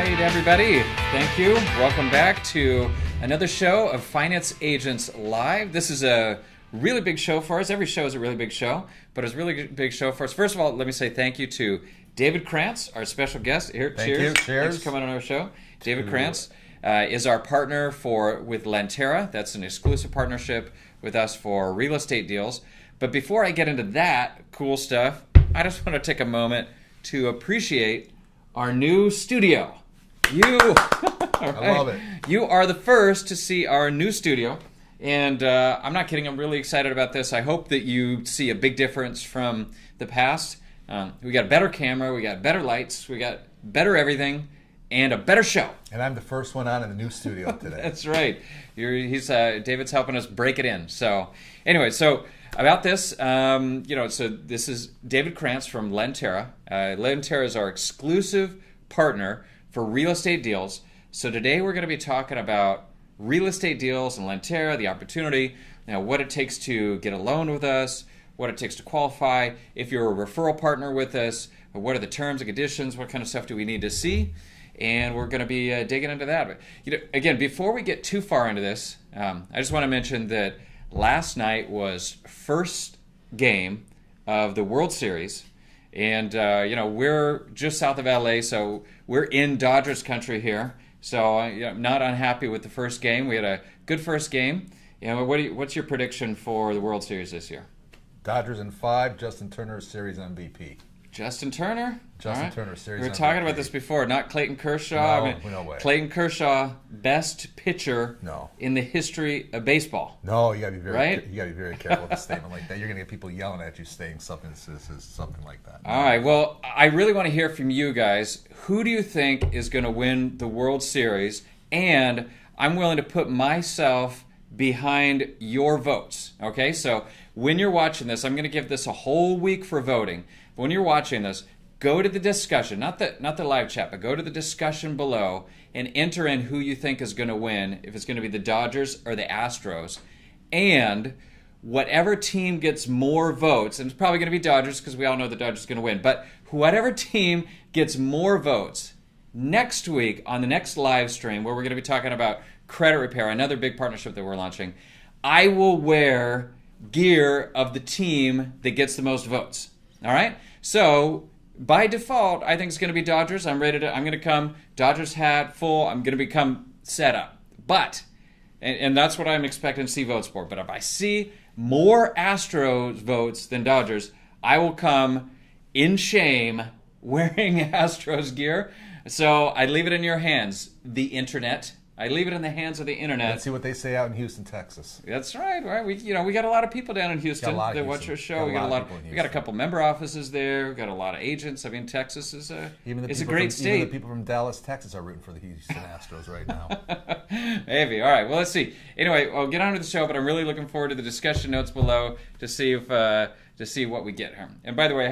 right, everybody. Thank you. Welcome back to another show of Finance Agents Live. This is a really big show for us. Every show is a really big show, but it's a really big show for us. First of all, let me say thank you to David Krantz, our special guest. Here, Thank cheers. you. Cheers. Thanks for coming on our show. David Krantz is our partner with Lantera. That's an exclusive partnership with us for real estate deals. But before I get into that cool stuff, I just want to take a moment to appreciate our new studio. I love it. You are the first to see our new studio. And I'm not kidding. I'm really excited about this. I hope that you see a big difference from the past. We got a better camera. We got better lights. We got better everything. And a better show. And I'm the first one on in the new studio today. That's right. David's helping us break it in. So anyway, about this, so this is David Krantz from Lantera. Lantera is our exclusive partner for real estate deals. So today we're going to be talking about real estate deals and Lantera, the opportunity, what it takes to get a loan with us, what it takes to qualify, if you're a referral partner with us, what are the terms and conditions, what kind of stuff do we need to see, and we're going to be digging into that. But again, before we get too far into this, I just want to mention that last night was first game of the World Series, and we're just south of LA, so we're in Dodgers country here. So I'm not unhappy with the first game. We had a good first game. What's your prediction for the World Series this year? Dodgers in 5, Justin Turner Series MVP. Justin Turner? Justin Turner Series MVP. We were talking about this before, not Clayton Kershaw. No way. Clayton Kershaw, best pitcher in the history of baseball. No, you gotta be very careful with a statement like that. You're gonna get people yelling at you saying something like that. All right. Well, I really want to hear from you guys. Who do you think is going to win the World Series? And I'm willing to put myself behind your votes. Okay, so when you're watching this, I'm going to give this a whole week for voting. But when you're watching this, go to the discussion, not the live chat, but go to the discussion below and enter in who you think is going to win, if it's going to be the Dodgers or the Astros. And whatever team gets more votes, and it's probably going to be Dodgers because we all know the Dodgers are going to win, but whatever team gets more votes, next week on the next live stream where we're going to be talking about credit repair, another big partnership that we're launching, I will wear gear of the team that gets the most votes. All right? So by default, I think it's going to be Dodgers. I'm going to come Dodgers hat full. I'm going to become set up. But, and that's what I'm expecting to see votes for. But if I see more Astros votes than Dodgers, I will come in shame wearing Astros gear. So I leave it in your hands, the internet. I leave it in the hands of the internet. Let's see what they say out in Houston, Texas. That's right. Right. We got a lot of people down in Houston that watch our show. We got a couple member offices there. We got a lot of agents. I mean, Texas is a great state. Even the people from Dallas, Texas, are rooting for the Houston Astros right now. Maybe. All right. Well, let's see. Anyway, I'll get on to the show, but I'm really looking forward to the discussion notes below to see what we get here. And by the way, I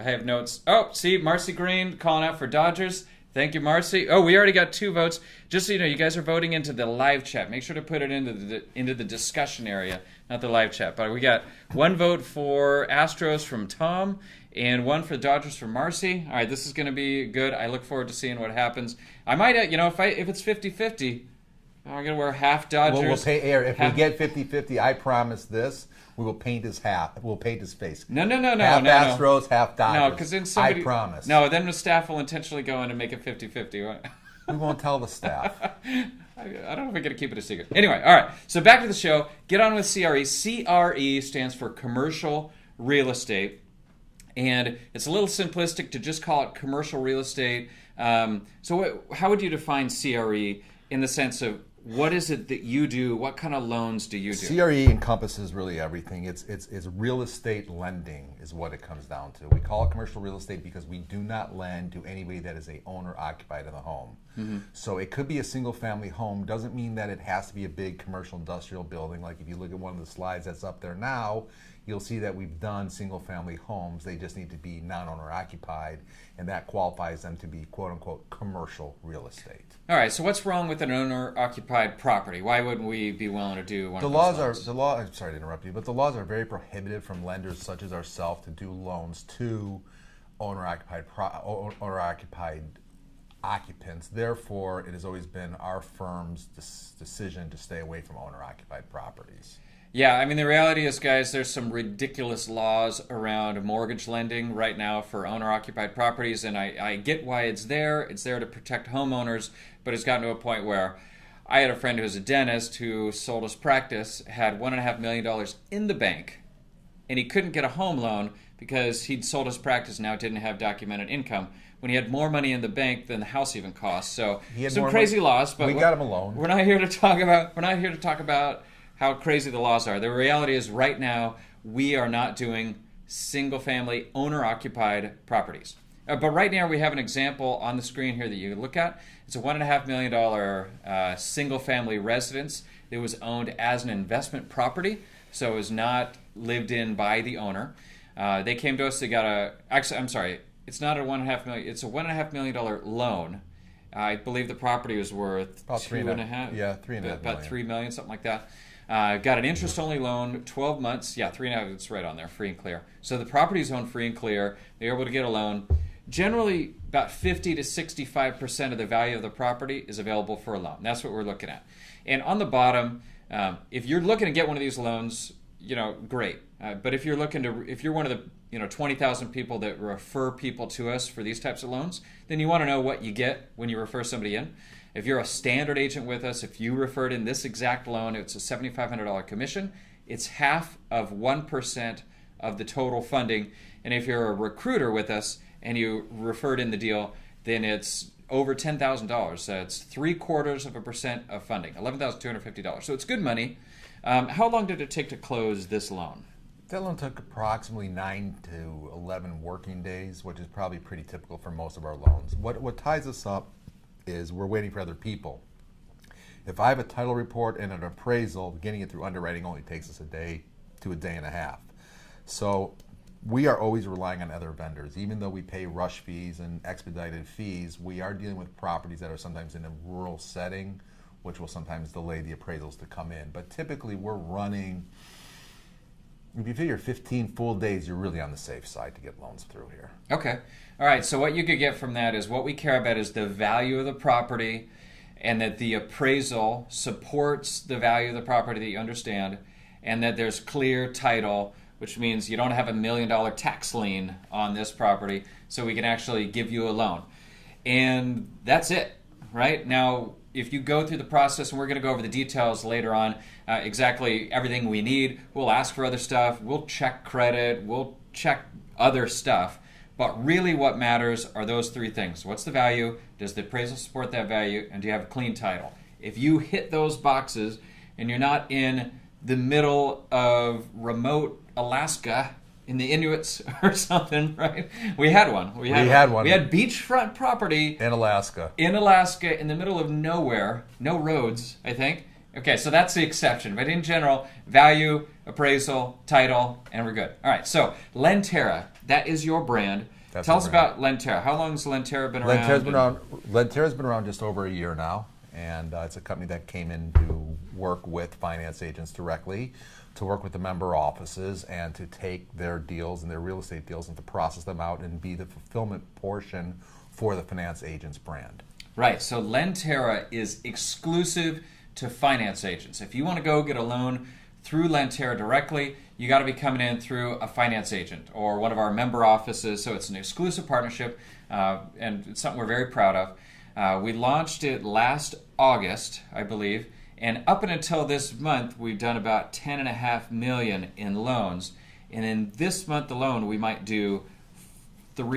have notes. Oh, see, Marcy Green calling out for Dodgers. Thank you, Marcy. Oh, we already got 2 votes. Just so you know, you guys are voting into the live chat. Make sure to put it into the discussion area, not the live chat. But we got 1 vote for Astros from Tom and 1 for Dodgers from Marcy. All right, this is going to be good. I look forward to seeing what happens. I might, if it's 50-50, I'm going to wear half Dodgers. We'll pay air. If we get 50-50, I promise this. We will paint his hat. We'll paint his face. No. Half Astros, half Dodgers. No, because then somebody... I promise. No, then the staff will intentionally go in and make it 50-50. We won't tell the staff. I don't know if we're going to keep it a secret. Anyway, all right. So back to the show. Get on with CRE. CRE stands for Commercial Real Estate. And it's a little simplistic to just call it commercial real estate. So how would you define CRE in the sense of what is it that you do? What kind of loans do you do? CRE encompasses really everything. It's real estate lending is what it comes down to. We call it commercial real estate because we do not lend to anybody that is a owner occupied in the home. Mm-hmm. So it could be a single family home. Doesn't mean that it has to be a big commercial industrial building. Like if you look at one of the slides that's up there now, you'll see that we've done single family homes. They just need to be non-owner occupied, and that qualifies them to be quote unquote commercial real estate. All right, so what's wrong with an owner-occupied property? Why wouldn't we be willing to do one of those loans? I'm sorry to interrupt you, but the laws are very prohibitive from lenders such as ourselves to do loans to owner-occupied occupants. Therefore, it has always been our firm's decision to stay away from owner-occupied properties. Yeah, I mean, the reality is, guys, there's some ridiculous laws around mortgage lending right now for owner-occupied properties, and I get why it's there. It's there to protect homeowners, but it's gotten to a point where I had a friend who was a dentist who sold his practice, had $1.5 million in the bank, and he couldn't get a home loan because he'd sold his practice and now didn't have documented income when he had more money in the bank than the house even cost. So some crazy laws, but we got him a loan. We're not here to talk about how crazy the laws are. The reality is right now we are not doing single-family owner-occupied properties. But right now we have an example on the screen here that you can look at. It's a $1.5 million single-family residence. It was owned as an investment property, so it was not lived in by the owner. They came to us. They got it's not a $1.5 million. It's a $1.5 million loan. I believe the property was worth about $2.5. Yeah, $3.5 about $3 million, something like that. Got an interest-only loan, 12 months. Yeah, 3.5. It's right on there, free and clear. So the property's owned free and clear. They're able to get a loan. Generally, about 50 to 65% of the value of the property is available for a loan. That's what we're looking at. And on the bottom, if you're looking to get one of these loans, great. But if you're one of the 20,000 people that refer people to us for these types of loans, then you want to know what you get when you refer somebody in. If you're a standard agent with us, if you referred in this exact loan, it's a $7,500 commission. It's half of 1% of the total funding. And if you're a recruiter with us and you referred in the deal, then it's over $10,000. So it's 0.75% of funding, $11,250. So it's good money. How long did it take to close this loan? That loan took approximately 9 to 11 working days, which is probably pretty typical for most of our loans. What ties us up is we're waiting for other people. If I have a title report and an appraisal, getting it through underwriting only takes us a day to a day and a half. So we are always relying on other vendors. Even though we pay rush fees and expedited fees, we are dealing with properties that are sometimes in a rural setting, which will sometimes delay the appraisals to come in. But typically we're running, if you figure 15 full days, you're really on the safe side to get loans through here. Okay. All right. So what you could get from that is what we care about is the value of the property and that the appraisal supports the value of the property that you understand and that there's clear title, which means you don't have $1 million tax lien on this property, so we can actually give you a loan. And that's it, right? Now, if you go through the process, and we're going to go over the details later on, exactly everything we need, we'll ask for other stuff, we'll check credit, we'll check other stuff. But really what matters are those three things. What's the value? Does the appraisal support that value? And do you have a clean title? If you hit those boxes and you're not in the middle of remote Alaska in the Inuits or something, right? We had one. We had beachfront property in Alaska. In the middle of nowhere, no roads, I think. Okay, so that's the exception. But in general, value, appraisal, title, and we're good. All right, so Lentera, that is your brand. Tell us about Lentera. How long has Lentera been around? Lentera's been around just over a year now, and it's a company that came in to work with finance agents directly, to work with the member offices, and to take their deals and their real estate deals and to process them out and be the fulfillment portion for the finance agents brand. Right, so Lentera is exclusive to finance agents. If you want to go get a loan through Lentera directly, you got to be coming in through a finance agent or one of our member offices. So it's an exclusive partnership, and it's something we're very proud of. We launched it last August, I believe, and up until this month, we've done about $10.5 million in loans. And in this month alone, we might do just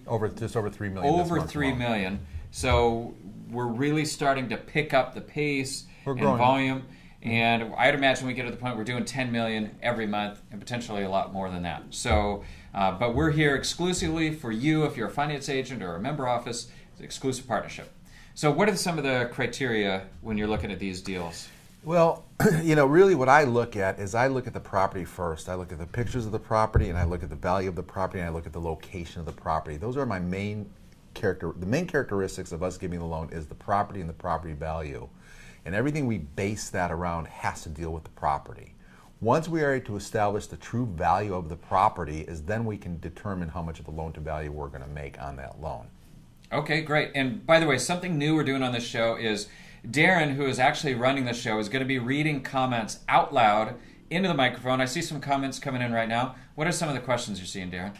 over $3 million. Over $3 million. So we're really starting to pick up the pace and volume. And I'd imagine we get to the point we're doing $10 million every month and potentially a lot more than that. So, but we're here exclusively for you if you're a finance agent or a member office. It's an exclusive partnership. So what are some of the criteria when you're looking at these deals? Well, really what I look at is I look at the property first. I look at the pictures of the property, and I look at the value of the property, and I look at the location of the property. Those are my main the main characteristics of us giving the loan is the property and the property value. And everything we base that around has to deal with the property. Once we are able to establish the true value of the property, is then we can determine how much of the loan to value we're going to make on that loan. Okay, great. And by the way, something new we're doing on this show is Darren, who is actually running the show, is going to be reading comments out loud into the microphone. I see some comments coming in right now. What are some of the questions you're seeing, Darren?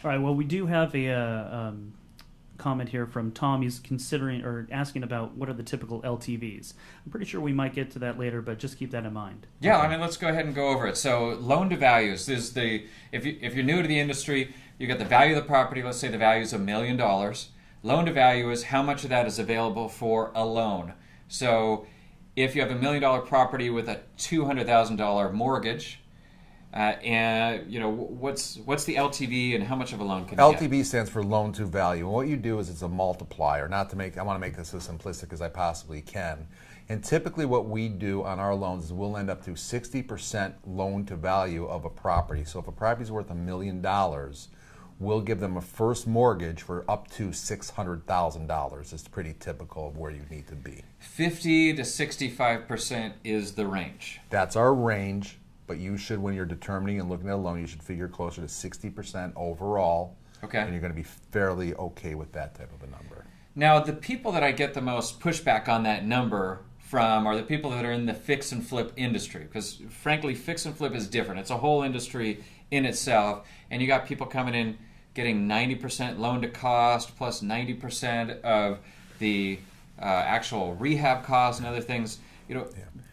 All right. Well, we do have a comment here from Tom. He's considering or asking about what are the typical LTVs. I'm pretty sure we might get to that later, but just keep that in mind. Yeah, I mean, let's go ahead and go over it. So, loan to values is if you're new to the industry, you got the value of the property. Let's say the value is $1 million. Loan to value is how much of that is available for a loan. So, if you have $1 million property with a $200,000 mortgage, and what's the LTV and how much of a loan can you get? LTV stands for loan to value. And what you do is it's a multiplier. I want to make this as simplistic as I possibly can. And typically what we do on our loans is we'll end up to 60% loan to value of a property. So if a property is worth $1 million, we'll give them a first mortgage for up to $600,000. It's pretty typical of where you need to be. 50 to 65% is the range. That's our range. But you should, when you're determining and looking at a loan, you should figure closer to 60% overall. Okay. And you're going to be fairly okay with that type of a number. Now, the people that I get the most pushback on that number from are the people that are in the fix and flip industry. Because, frankly, fix and flip is different. It's a whole industry in itself. And you got people coming in getting 90% loan to cost plus 90% of the actual rehab costs and other things.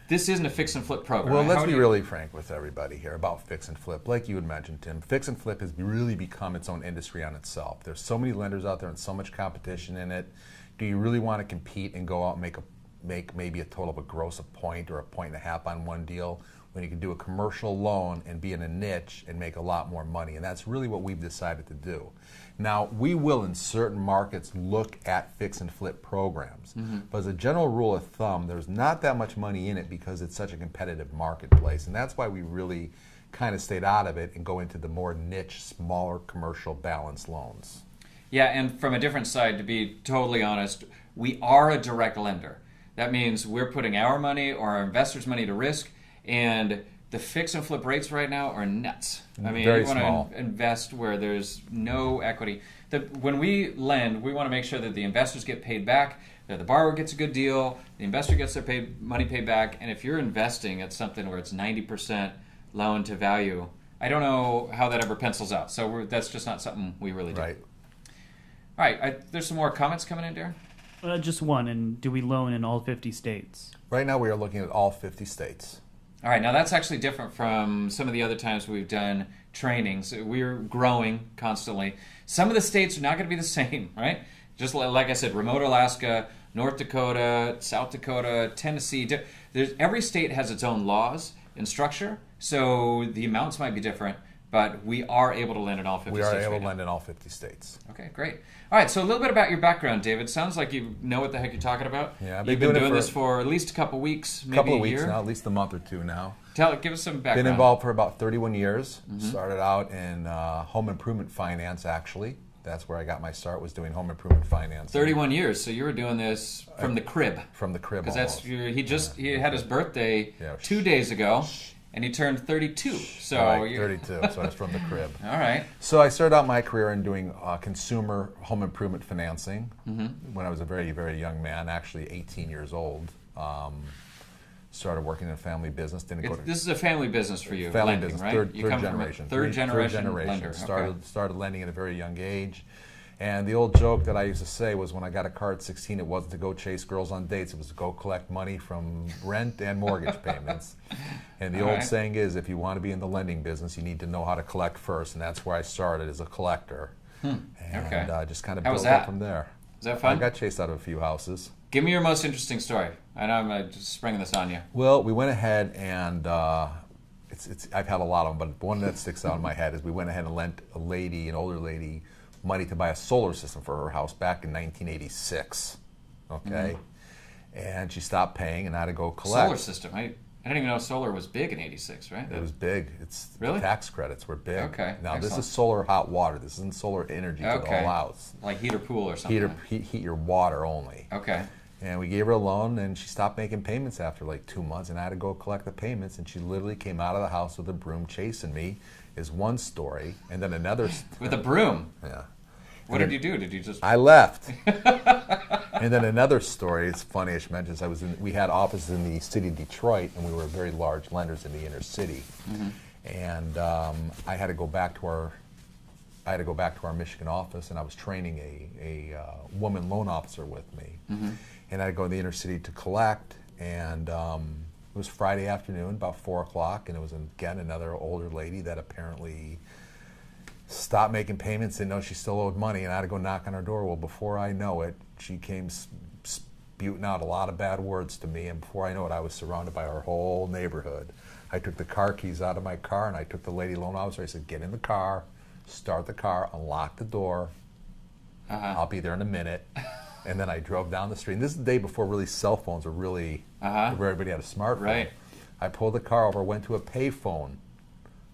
This isn't a fix and flip program. Well, let's be really frank with everybody here about fix and flip. Like you had mentioned, Tim, fix and flip has really become its own industry on itself. There's so many lenders out there and so much competition in it. Do you really want to compete and go out and make maybe a total of a gross a point or a point and a half on one deal when you can do a commercial loan and be in a niche and make a lot more money? And that's really what we've decided to do. Now, we will in certain markets look at fix and flip programs. Mm-hmm. But as a general rule of thumb, there's not that much money in it because it's such a competitive marketplace. And that's why we really kind of stayed out of it and go into the more niche, smaller commercial balanced loans. Yeah, and from a different side, to be totally honest, we are a direct lender. That means we're putting our money or our investors' money to risk, and the fix and flip rates right now are nuts. I mean, very you want small. to invest where there's no equity. When we lend, we want to make sure that the investors get paid back, that the borrower gets a good deal, the investor gets their money paid back, and if you're investing at something where it's 90% loan to value, I don't know how that ever pencils out. So that's just not something we really do. Right. All right, there's some more comments coming in, Darren? Just one, and do we loan in all 50 states? Right now we are looking at all 50 states. All right, now that's actually different from some of the other times we've done trainings. We're growing constantly. Some of the states are not going to be the same, right? Just like I said, remote Alaska, North Dakota, South Dakota, Tennessee. Every state has its own laws and structure, so the amounts might be different, but we are able to lend in all 50 states. We are able to lend in all 50 states. Okay, great. All right, so a little bit about your background, David. Sounds like you know what the heck you're talking about. Yeah, you've been doing this for at least a couple weeks, maybe a year. Couple of weeks now, at least a month or two now. Give us some background. Been involved for about 31 years. Mm-hmm. Started out in home improvement finance, actually. That's where I got my start, was doing home improvement finance. 31 years, so you were doing this from the crib. From the crib, because he had his birthday 2 days ago, and he turned 32. So right, 32. So it's from the crib. All right. So I started out my career in doing consumer home improvement financing when I was a very, very young man, actually 18 years old. Started working in a family business. This is a family business for you. Family lending, business, right? third come generation. From a third generation lender. Started lending at a very young age. And the old joke that I used to say was when I got a car at 16, it wasn't to go chase girls on dates. It was to go collect money from rent and mortgage payments. And the old saying is, if you want to be in the lending business, you need to know how to collect first. And that's where I started, as a collector. And just kind of built up from there. Was that fun? I got chased out of a few houses. Give me your most interesting story. I know I'm just springing this on you. Well, we went ahead and I've had a lot of them, but one that sticks out in my head is we went ahead and lent an older lady, money to buy a solar system for her house back in 1986. Okay, and she stopped paying, and I had to go collect. Solar system. I didn't even know solar was big in '86, right? It was big. Really? The tax credits were big. Okay. Now excellent. This is solar hot water. This isn't solar energy to the whole house. Like heat or pool or something. Heat your water only. Okay. And we gave her a loan, and she stopped making payments after like 2 months, and I had to go collect the payments, and she literally came out of the house with a broom chasing me, is one story. And then another... With a broom? Yeah. What did you do? Did you just... I left. And then another story, it's funny I should mention this, we had offices in the city of Detroit, and we were very large lenders in the inner city. And I had to go back to our Michigan office, and I was training a woman loan officer with me. And I had to go in the inner city to collect, and it was Friday afternoon, about 4 o'clock, and it was again another older lady that apparently stopped making payments, didn't know she still owed money, and I had to go knock on her door. Well, before I know it, she came spewing out a lot of bad words to me, and before I know it, I was surrounded by our whole neighborhood. I took the car keys out of my car, and I took the lady loan officer. I said, get in the car, start the car, unlock the door. I'll be there in a minute. And then I drove down the street. And this is the day before really cell phones were really, where everybody had a smartphone. Right. I pulled the car over, went to a pay phone.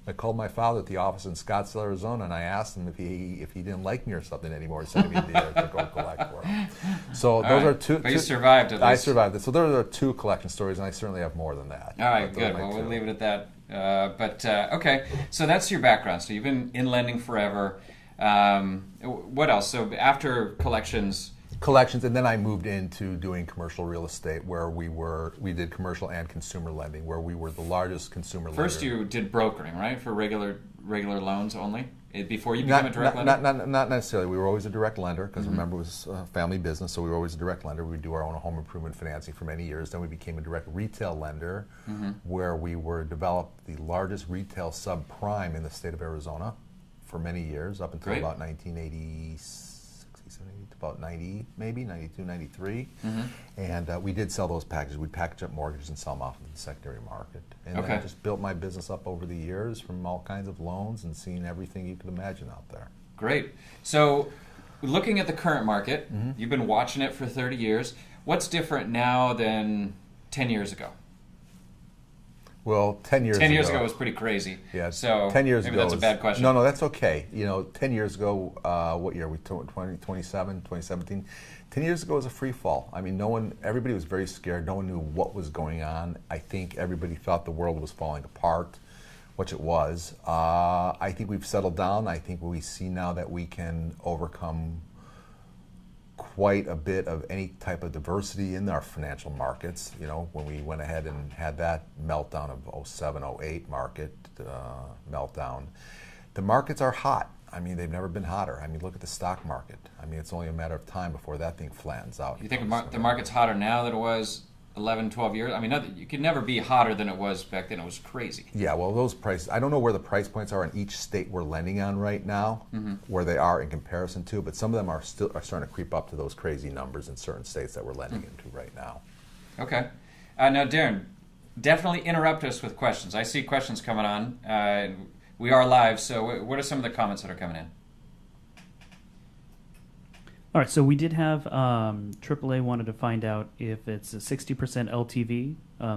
I called my father at the office in Scottsdale, Arizona, and I asked him if he didn't like me or something anymore, he sent me there to go collect for him. So those are two. But you survived at least. I survived it. So those are 2 collection stories, and I certainly have more than that. All right, good. Well, we'll leave it at that. Okay, so that's your background. So you've been in lending forever. What else? So after collections, and then I moved into doing commercial real estate, where we did commercial and consumer lending, where we were the largest consumer lender. First you did brokering, right, for regular loans only, before you became a direct lender? Not necessarily. We were always a direct lender, because remember, it was a family business, so we were always a direct lender. We would do our own home improvement financing for many years. Then we became a direct retail lender, where we developed the largest retail subprime in the state of Arizona for many years, up until about 1986. About 90, maybe 92, 93, and we did sell those packages. We'd package up mortgages and sell them off in the secondary market. And then I just built my business up over the years from all kinds of loans and seeing everything you could imagine out there. Great. So, looking at the current market, you've been watching it for 30 years. What's different now than 10 years ago? Well, 10 years ago. 10 years ago was pretty crazy. Yeah. So 10 years maybe ago. That's a bad question. No, that's okay. 10 years ago, what year? 2017. 10 years ago was a free fall. I mean, everybody was very scared. No one knew what was going on. I think everybody thought the world was falling apart, which it was. I think we've settled down. I think we see now that we can overcome quite a bit of any type of diversity in our financial markets. When we went ahead and had that meltdown of 07, 08 market meltdown, the markets are hot. I mean, they've never been hotter. I mean, look at the stock market. I mean, it's only a matter of time before that thing flattens out. You think the market's hotter now than it was 11, 12 years? I mean, you could never be hotter than it was back then. It was crazy. Yeah, well, those prices, I don't know where the price points are in each state we're lending on right now, where they are in comparison to, but some of them are starting to creep up to those crazy numbers in certain states that we're lending into right now. Okay. Now, Darren, definitely interrupt us with questions. I see questions coming on. We are live, so what are some of the comments that are coming in? All right, so we did have AAA wanted to find out if it's a 60% LTV,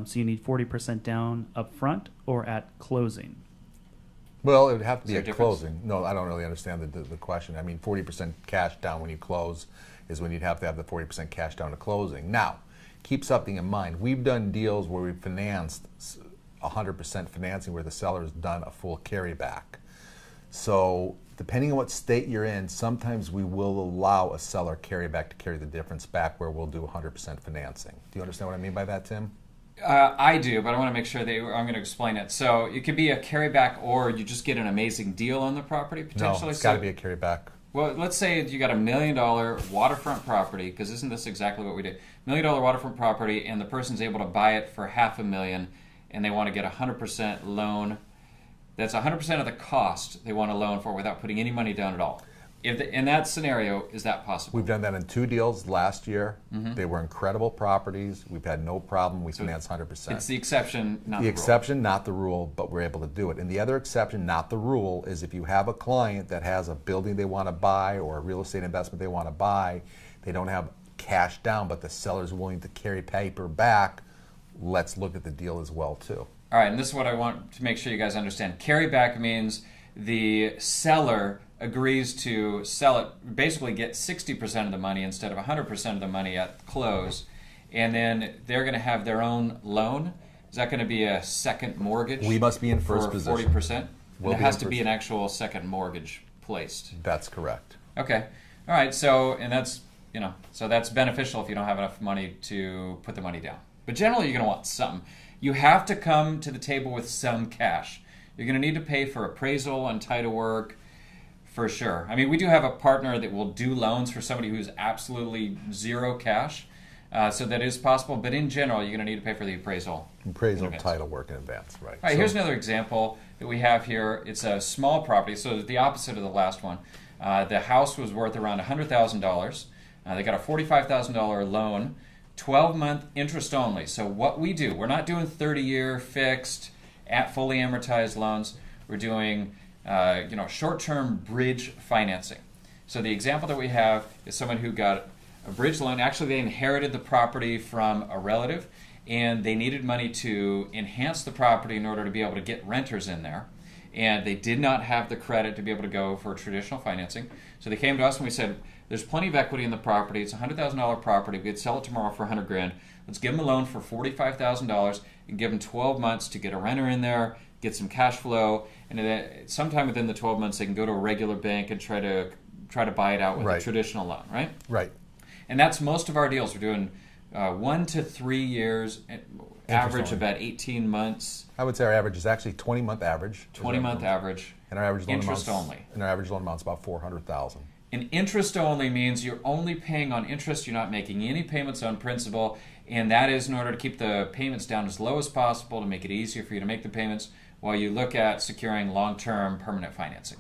so you need 40% down up front or at closing. Well, it would have to be at closing. No, I don't really understand the question. I mean, 40% cash down when you close is when you'd have to have the 40% cash down to closing. Now, keep something in mind. We've done deals where we've financed 100% financing where the seller's done a full carryback. So depending on what state you're in, sometimes we will allow a seller carryback to carry the difference back where we'll do 100% financing. Do you understand what I mean by that, Tim? I do, but I want to make sure I'm going to explain it. So it could be a carryback, or you just get an amazing deal on the property potentially. No, it's got to be a carryback. Well, let's say you got $1 million waterfront property, because isn't this exactly what we did? $1 million waterfront property, and the person's able to buy it for $500,000, and they want to get 100% loan. That's 100% of the cost they want a loan for without putting any money down at all. In that scenario, is that possible? We've done that in 2 deals last year. They were incredible properties. We've had no problem. We financed 100%. It's the exception, not the rule. The exception, not the rule, but we're able to do it. And the other exception, not the rule, is if you have a client that has a building they want to buy or a real estate investment they want to buy, they don't have cash down, but the seller's willing to carry paper back, let's look at the deal as well, too. All right, and this is what I want to make sure you guys understand. Carryback means the seller agrees to sell it, basically get 60% of the money instead of 100% of the money at close, and then they're going to have their own loan. Is that going to be a second mortgage? We must be in first for position. 40%? There has to be an actual second mortgage placed. That's correct. Okay. All right. So, and that's, so that's beneficial if you don't have enough money to put the money down. But generally, you're going to want something. You have to come to the table with some cash. You're going to need to pay for appraisal and title work for sure. I mean, we do have a partner that will do loans for somebody who's absolutely zero cash. So that is possible. But in general, you're going to need to pay for the appraisal. Appraisal, title work in advance, right. All right, here's another example that we have here. It's a small property, so the opposite of the last one. The house was worth around $100,000. They got a $45,000 loan, 12-month interest only. So what we do, we're not doing 30-year fixed, at fully amortized loans. We're doing short-term bridge financing. So the example that we have is someone who got a bridge loan. Actually, they inherited the property from a relative, and they needed money to enhance the property in order to be able to get renters in there. And they did not have the credit to be able to go for traditional financing. So they came to us and we said, there's plenty of equity in the property. It's a $100,000 property. We could sell it tomorrow for $100,000. Let's give them a loan for $45,000 and give them 12 months to get a renter in there, get some cash flow, and then sometime within the 12 months they can go to a regular bank and try to buy it out with a traditional loan, right? Right. And that's most of our deals. We're doing 1 to 3 years, average about 18 months. I would say our average is actually 20-month average. 20-month average. And our average loan interest only. And our average loan amount's about $400,000. And interest only means you're only paying on interest. You're not making any payments on principal, and that is in order to keep the payments down as low as possible to make it easier for you to make the payments while you look at securing long-term permanent financing.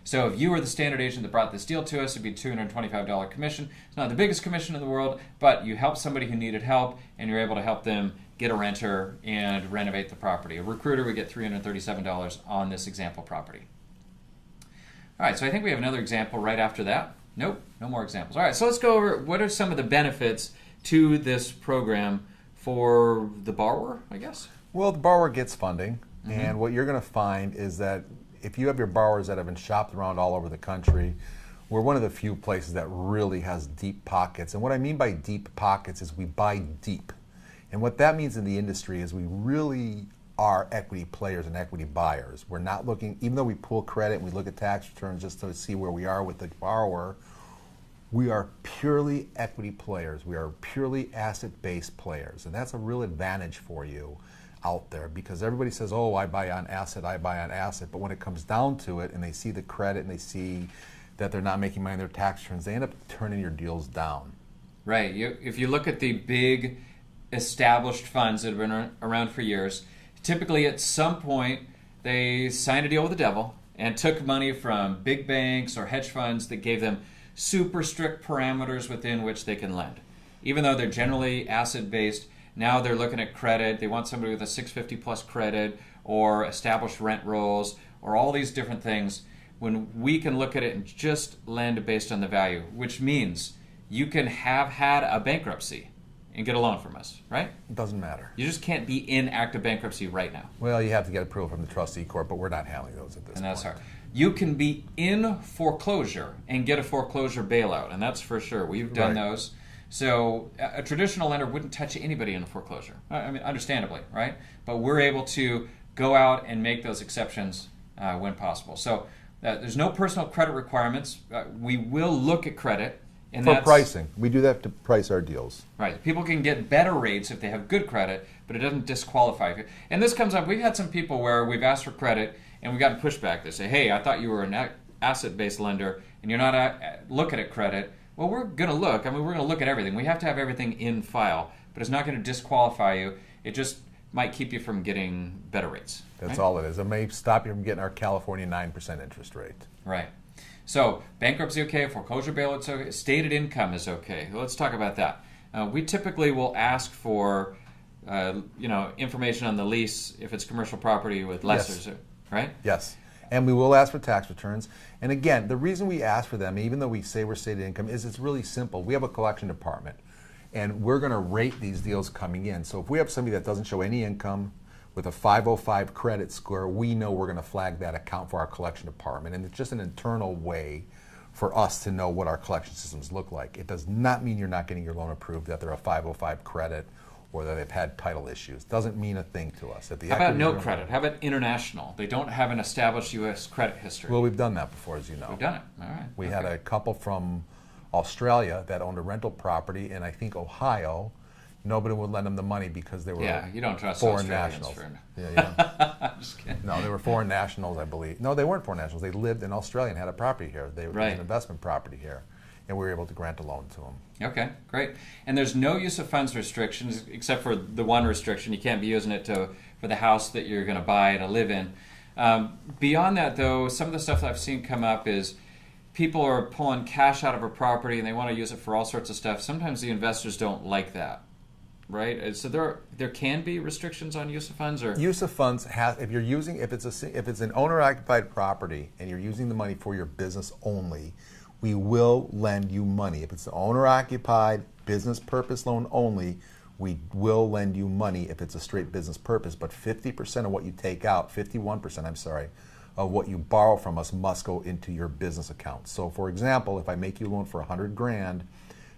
So if you were the standard agent that brought this deal to us, it'd be $225 commission. It's not the biggest commission in the world, but you help somebody who needed help, and you're able to help them get a renter and renovate the property. A recruiter would get $337 on this example property. All right, so I think we have another example right after that. Nope, no more examples. All right, so let's go over what are some of the benefits to this program for the borrower, I guess? Well, the borrower gets funding, and what you're going to find is that if you have your borrowers that have been shopped around all over the country, we're one of the few places that really has deep pockets. And what I mean by deep pockets is we buy deep. And what that means in the industry is we really are equity players and equity buyers. We're not looking, even though we pull credit and we look at tax returns just to see where we are with the borrower, we are purely equity players. We are purely asset-based players. And that's a real advantage for you out there, because everybody says, oh, I buy on asset, but when it comes down to it and they see the credit and they see that they're not making money in their tax returns, they end up turning your deals down. Right. If you look at the big established funds that have been around for years, typically at some point they signed a deal with the devil and took money from big banks or hedge funds that gave them super strict parameters within which they can lend. Even though they're generally asset-based, now they're looking at credit. They want somebody with a 650 plus credit or established rent rolls or all these different things, when we can look at it and just lend based on the value, which means you can have had a bankruptcy and get a loan from us, right? It doesn't matter. You just can't be in active bankruptcy right now. Well, you have to get approval from the trustee court, but we're not handling those at this point. And that's hard. You can be in foreclosure and get a foreclosure bailout, and that's for sure. We've done those. So a traditional lender wouldn't touch anybody in a foreclosure. I mean, understandably, right? But we're able to go out and make those exceptions when possible. So there's no personal credit requirements. We will look at credit. And for pricing. We do that to price our deals. Right. People can get better rates if they have good credit, but it doesn't disqualify you. And this comes up, we've had some people where we've asked for credit and we've gotten pushback. They say, hey, I thought you were an asset-based lender and you're not looking at credit. Well, we're going to look. I mean, we're going to look at everything. We have to have everything in file, but it's not going to disqualify you. It just might keep you from getting better rates. That's all it is. It may stop you from getting our California 9% interest rate. Right. So bankruptcy okay, foreclosure bailout's okay, stated income is okay. Let's talk about that. We typically will ask for information on the lease if it's commercial property with lessors, yes. Right? Yes. And we will ask for tax returns. And again, the reason we ask for them, even though we say we're stated income, is it's really simple. We have a collection department, and we're going to rate these deals coming in. So if we have somebody that doesn't show any income with a 505 credit score, we know we're going to flag that account for our collection department. And it's just an internal way for us to know what our collection systems look like. It does not mean you're not getting your loan approved, that they're a 505 credit or that they've had title issues. Doesn't mean a thing to us. If the How about equities no are- credit? How about international? They don't have an established U.S. credit history. Well, we've done that before, as you know. We've done it. All right. We Okay. had a couple from Australia that owned a rental property in, I think, Ohio. Nobody would lend them the money because they were Yeah, you don't trust foreign Australians nationals. for- Yeah. I'm just kidding. No, they were foreign nationals, I believe. No, they weren't foreign nationals. They lived in Australia and had a property here. They Right. had an investment property here, and we were able to grant a loan to them. Okay, great. And there's no use of funds restrictions except for the one restriction: you can't be using it for the house that you're going to buy to live in. Beyond that, though, some of the stuff that I've seen come up is people are pulling cash out of a property and they want to use it for all sorts of stuff. Sometimes the investors don't like that, right? So there can be restrictions on use of funds, or Use of funds has, if it's an owner-occupied property and you're using the money for your business only, we will lend you money. If it's an owner-occupied business purpose loan only, we will lend you money if it's a straight business purpose. But 50% of what you take out, 51%, I'm sorry, of what you borrow from us must go into your business account. So, for example, if I make you a loan for $100,000,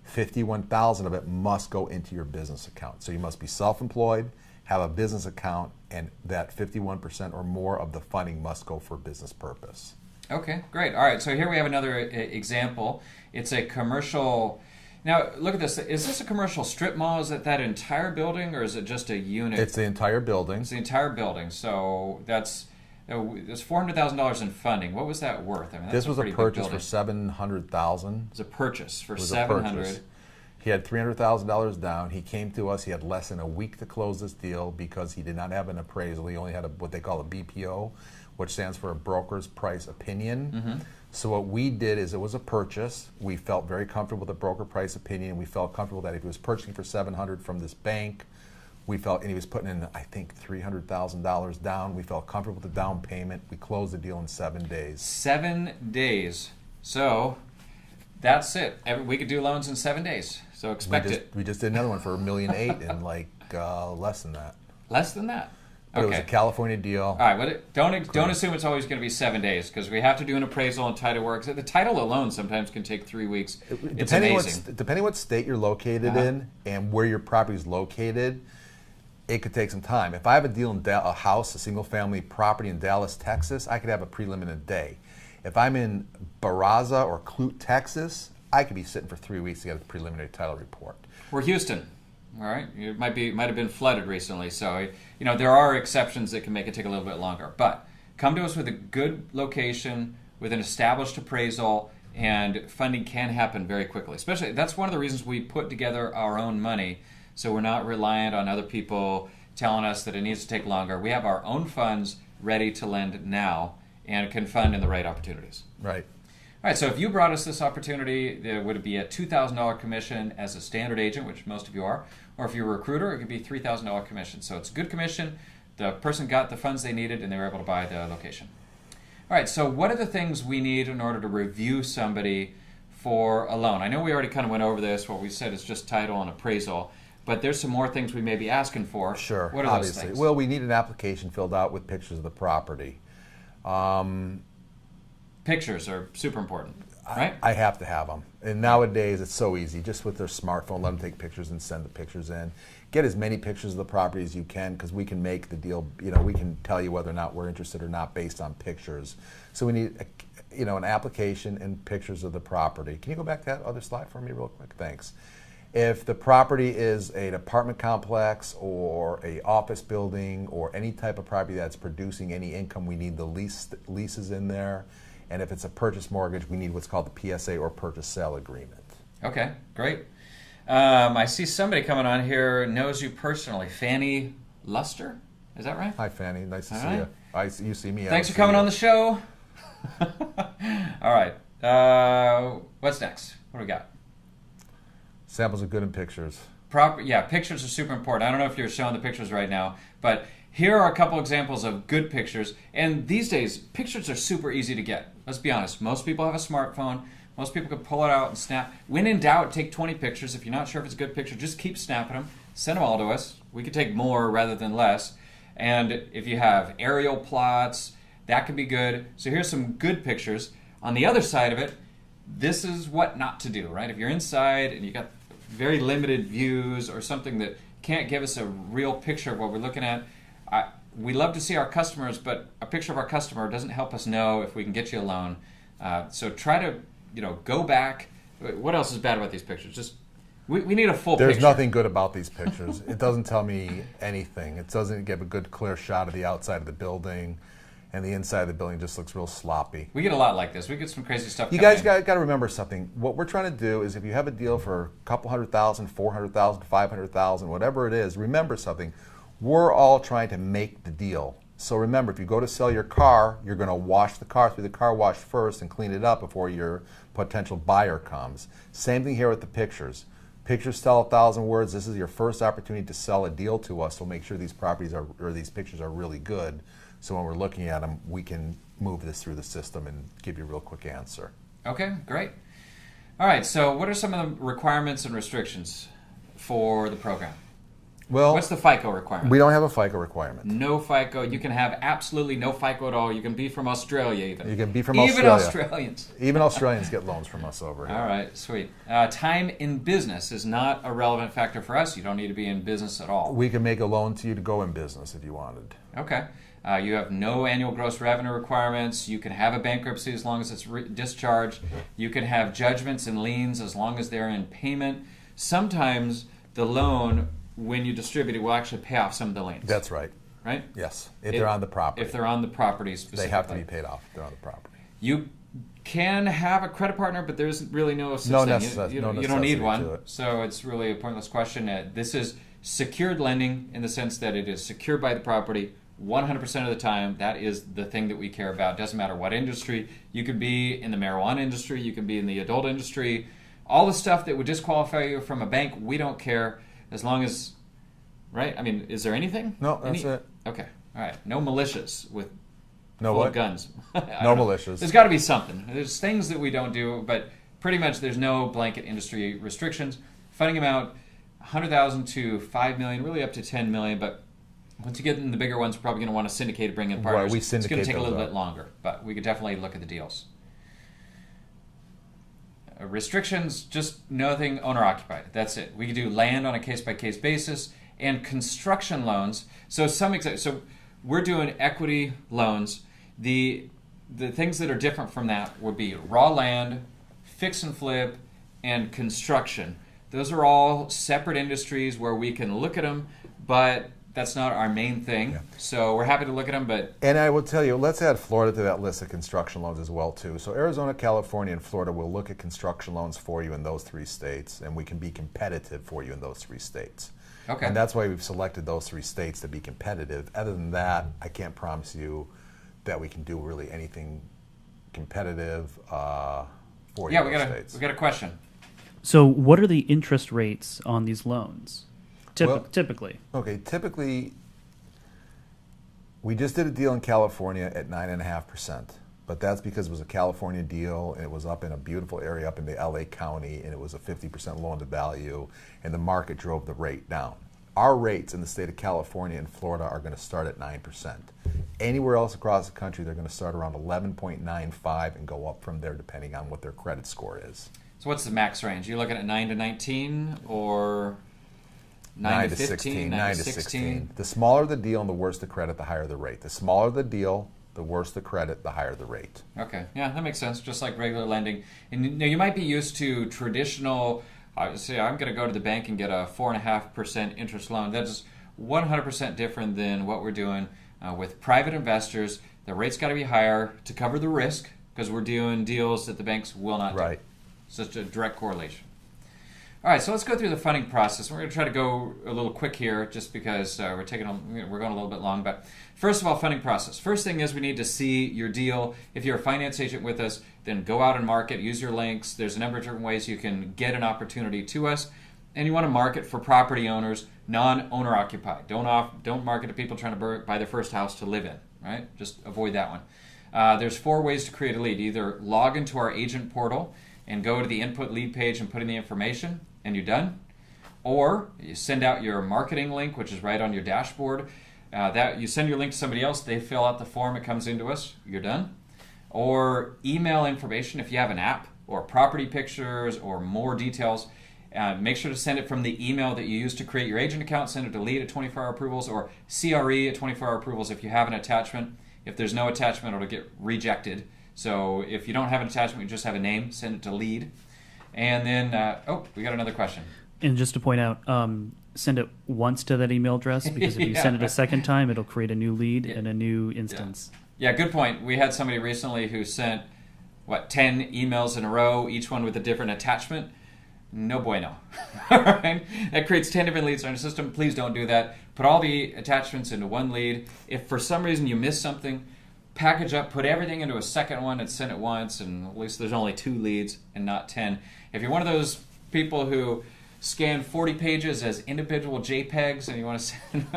51,000 of it must go into your business account. So you must be self-employed, have a business account, and that 51% or more of the funding must go for business purpose. Okay, great. All right, so here we have another example. It's a commercial. Now, look at this. Is this a commercial strip mall? Is it that entire building, or is it just a unit? It's the entire building. It's the entire building. So that's $400,000 in funding. What was that worth? I mean, This was a pretty big purchase for building. $700,000. It was a purchase for It was a $700,000. purchase. He had $300,000 down. He came to us. He had less than a week to close this deal because he did not have an appraisal. He only had what they call a BPO, which stands for a broker's price opinion. Mm-hmm. So what we did is it was a purchase. We felt very comfortable with the broker price opinion. We felt comfortable that if he was purchasing for $700,000 from this bank, we felt, and he was putting in, I think, $300,000 down. We felt comfortable with the down payment. We closed the deal in 7 days. 7 days. So that's it. We could do loans in 7 days. So expect it. We just did another one for $1.8 million in less than that. Less than that. But it was a California deal. All right, but don't assume it's always going to be 7 days because we have to do an appraisal and title work. So the title alone sometimes can take 3 weeks. It's amazing. Depending what state you're located in and where your property is located, it could take some time. If I have a deal in a house, a single-family property in Dallas, Texas, I could have a prelim in a day. If I'm in Barraza or Clute, Texas, I could be sitting for 3 weeks to get a preliminary title report. We're Houston. All right, it might have been flooded recently, so there are exceptions that can make it take a little bit longer. But come to us with a good location, with an established appraisal, and funding can happen very quickly. Especially, that's one of the reasons we put together our own money, so we're not reliant on other people telling us that it needs to take longer. We have our own funds ready to lend now, and can fund in the right opportunities. Right. All right, so if you brought us this opportunity, there would be a $2,000 commission as a standard agent, which most of you are, or if you're a recruiter, it could be $3,000 commission. So it's a good commission. The person got the funds they needed, and they were able to buy the location. All right, so what are the things we need in order to review somebody for a loan? I know we already kind of went over this. What we said is just title and appraisal, but there's some more things we may be asking for. Sure, what are obviously. those things? Well, we need an application filled out with pictures of the property. Pictures are super important, right? I have to have them. And nowadays, it's so easy. Just with their smartphone, let them take pictures and send the pictures in. Get as many pictures of the property as you can because we can make the deal, we can tell you whether or not we're interested or not based on pictures. So we need, an application and pictures of the property. Can you go back to that other slide for me real quick? Thanks. If the property is an apartment complex or a office building or any type of property that's producing any income, we need the leases in there. And if it's a purchase mortgage, we need what's called the PSA or purchase sale agreement. Okay, great. I see somebody coming on here knows you personally. Fanny Luster, is that right? Hi, Fanny. Nice to All see right. you. You see me. Thanks for coming on the show. All right. What's next? What do we got? Samples of good in pictures. Pictures are super important. I don't know if you're showing the pictures right now, but here are a couple examples of good pictures. And these days, pictures are super easy to get. Let's be honest. Most people have a smartphone. Most people can pull it out and snap. When in doubt, take 20 pictures. If you're not sure if it's a good picture, just keep snapping them. Send them all to us. We could take more rather than less. And if you have aerial plots, that could be good. So here's some good pictures. On the other side of it, this is what not to do, right? If you're inside and you got very limited views or something that can't give us a real picture of what we're looking at, we love to see our customers, but a picture of our customer doesn't help us know if we can get you a loan. So try to, go back. What else is bad about these pictures? Just we need a full There's picture. nothing good about these pictures. It doesn't tell me anything. It doesn't give a good, clear shot of the outside of the building, and the inside of the building just looks real sloppy. We get a lot like this. We get some crazy stuff. You guys got to remember something. What we're trying to do is, if you have a deal for a couple $100,000, $400,000, $500,000, whatever it is, remember something. We're all trying to make the deal. So remember, if you go to sell your car, you're going to wash the car through the car wash first and clean it up before your potential buyer comes. Same thing here with the pictures. Pictures tell 1,000 words. This is your first opportunity to sell a deal to us. So make sure these properties or these pictures are really good. So when we're looking at them, we can move this through the system and give you a real quick answer. Okay, great. All right, so what are some of the requirements and restrictions for the program? Well, What's the FICO requirement? we don't have a FICO requirement. No FICO. You can have absolutely no FICO at all. You can be from Australia even. You can be from even Australia. Australians. Even Australians get loans from us over here. All right, sweet. Time in business is not a relevant factor for us. You don't need to be in business at all. We can make a loan to you to go in business if you wanted. Okay. You have no annual gross revenue requirements. You can have a bankruptcy as long as it's discharged. You can have judgments and liens as long as they're in payment. Sometimes the loan, when you distribute it, will actually pay off some of the liens. That's right. Right? Yes. If they're on the property. If they're on the property specifically. They have to be paid off if they're on the property. You can have a credit partner, but there's really no such No thing. necessity- You no don't need necessity one. to it. So it's really a pointless question. This is secured lending in the sense that it is secured by the property 100% of the time. That is the thing that we care about. Doesn't matter what industry. You could be in the marijuana industry. You can be in the adult industry. All the stuff that would disqualify you from a bank, we don't care as long as, right? I mean, is there anything? No, that's it. Okay. All right. No militias with No full what? of guns. I No don't know. militias. There's got to be something. There's things that we don't do, but pretty much there's no blanket industry restrictions. Funding amount 100,000 to 5 million, really up to 10 million. But once you get in the bigger ones, we're probably going to want to syndicate, bring in partners. Right, we it's going syndicate to take a those little up. bit longer, but we could definitely look at the deals. Restrictions, just nothing owner occupied. That's it. We could do land on a case by case basis and construction loans. So so we're doing equity loans. The things that are different from that would be raw land, fix and flip, and construction. Those are all separate industries where we can look at them, but that's not our main thing. Yeah. So we're happy to look at them, but And I will tell you, let's add Florida to that list of construction loans as well too. So Arizona, California, and Florida will look at construction loans for you in those 3 states, and we can be competitive for you in those 3 states. okay. And that's why we've selected those 3 states to be competitive. Other than that, I can't promise you that we can do really anything competitive for you Yeah, in we those got states. a question. So, what are the interest rates on these loans? Well- Typically. Okay, typically, we just did a deal in California at 9.5%, but that's because it was a California deal and it was up in a beautiful area up in the LA County, and it was a 50% loan to value, and the market drove the rate down. Our rates in the state of California and Florida are going to start at 9%. Anywhere else across the country, they're going to start around 11.95 and go up from there depending on what their credit score is. So what's the max range? You're looking at 9 to 19 or 9 to 15, 9 to 16? The smaller the deal and the worse the credit, the higher the rate. The smaller the deal, the worse the credit, the higher the rate. Okay, yeah, that makes sense. Just like regular lending, and you might be used to traditional. Say, I'm going to go to the bank and get a 4.5% interest loan. That is 100% different than what we're doing with private investors. The rate's got to be higher to cover the risk because we're doing deals that the banks will not do. Right. So it's a direct correlation. All right, so let's go through the funding process. We're going to try to go a little quick here just because we're going a little bit long. But first of all, funding process. First thing is we need to see your deal. If you're a finance agent with us, then go out and market. Use your links. There's a number of different ways you can get an opportunity to us. And you want to market for property owners, non-owner occupied. Don't market to people trying to buy their first house to live in. Right? Just avoid that one. There's 4 ways to create a lead. Either log into our agent portal and go to the input lead page and put in the information, and you're done. Or you send out your marketing link, which is right on your dashboard. That you send your link to somebody else, they fill out the form, it comes into us, you're done. Or email information if you have an app, or property pictures, or more details. Make sure to send it from the email that you used to create your agent account. Send it to lead at 24-hour approvals or CRE at 24-hour approvals if you have an attachment. If there's no attachment, it'll get rejected. So if you don't have an attachment, you just have a name, send it to lead. And then, we got another question. And just to point out, send it once to that email address, because if you send it a second time, it'll create a new lead and a new instance. Yeah, good point. We had somebody recently who sent, 10 emails in a row, each one with a different attachment. No bueno. All right? That creates 10 different leads on your system. Please don't do that. Put all the attachments into one lead. If for some reason you miss something, package up, put everything into a second one and send it once, and at least there's only 2 leads and not 10. If you're one of those people who scan 40 pages as individual JPEGs and you want to send,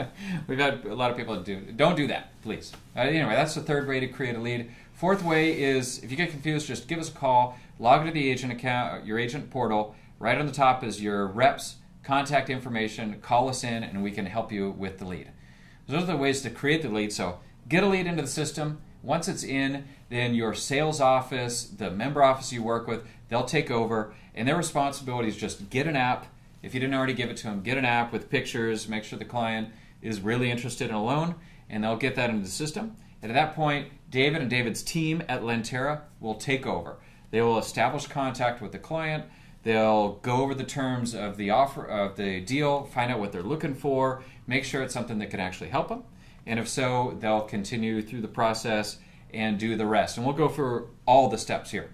we've had a lot of people don't do that, please. Anyway, that's the third way to create a lead. Fourth way is, if you get confused, just give us a call, log into the agent account, your agent portal. Right on the top is your reps, contact information, call us in, and we can help you with the lead. Those are the ways to create the lead. So get a lead into the system. Once it's in, then your sales office, the member office you work with, they'll take over, and their responsibility is just get an app. If you didn't already give it to them, get an app with pictures, make sure the client is really interested in a loan, and they'll get that into the system. And at that point, David and David's team at Lentera will take over. They will establish contact with the client. They'll go over the terms of the offer, of the deal, find out what they're looking for, make sure it's something that can actually help them. And if so, they'll continue through the process and do the rest. And we'll go through all the steps here.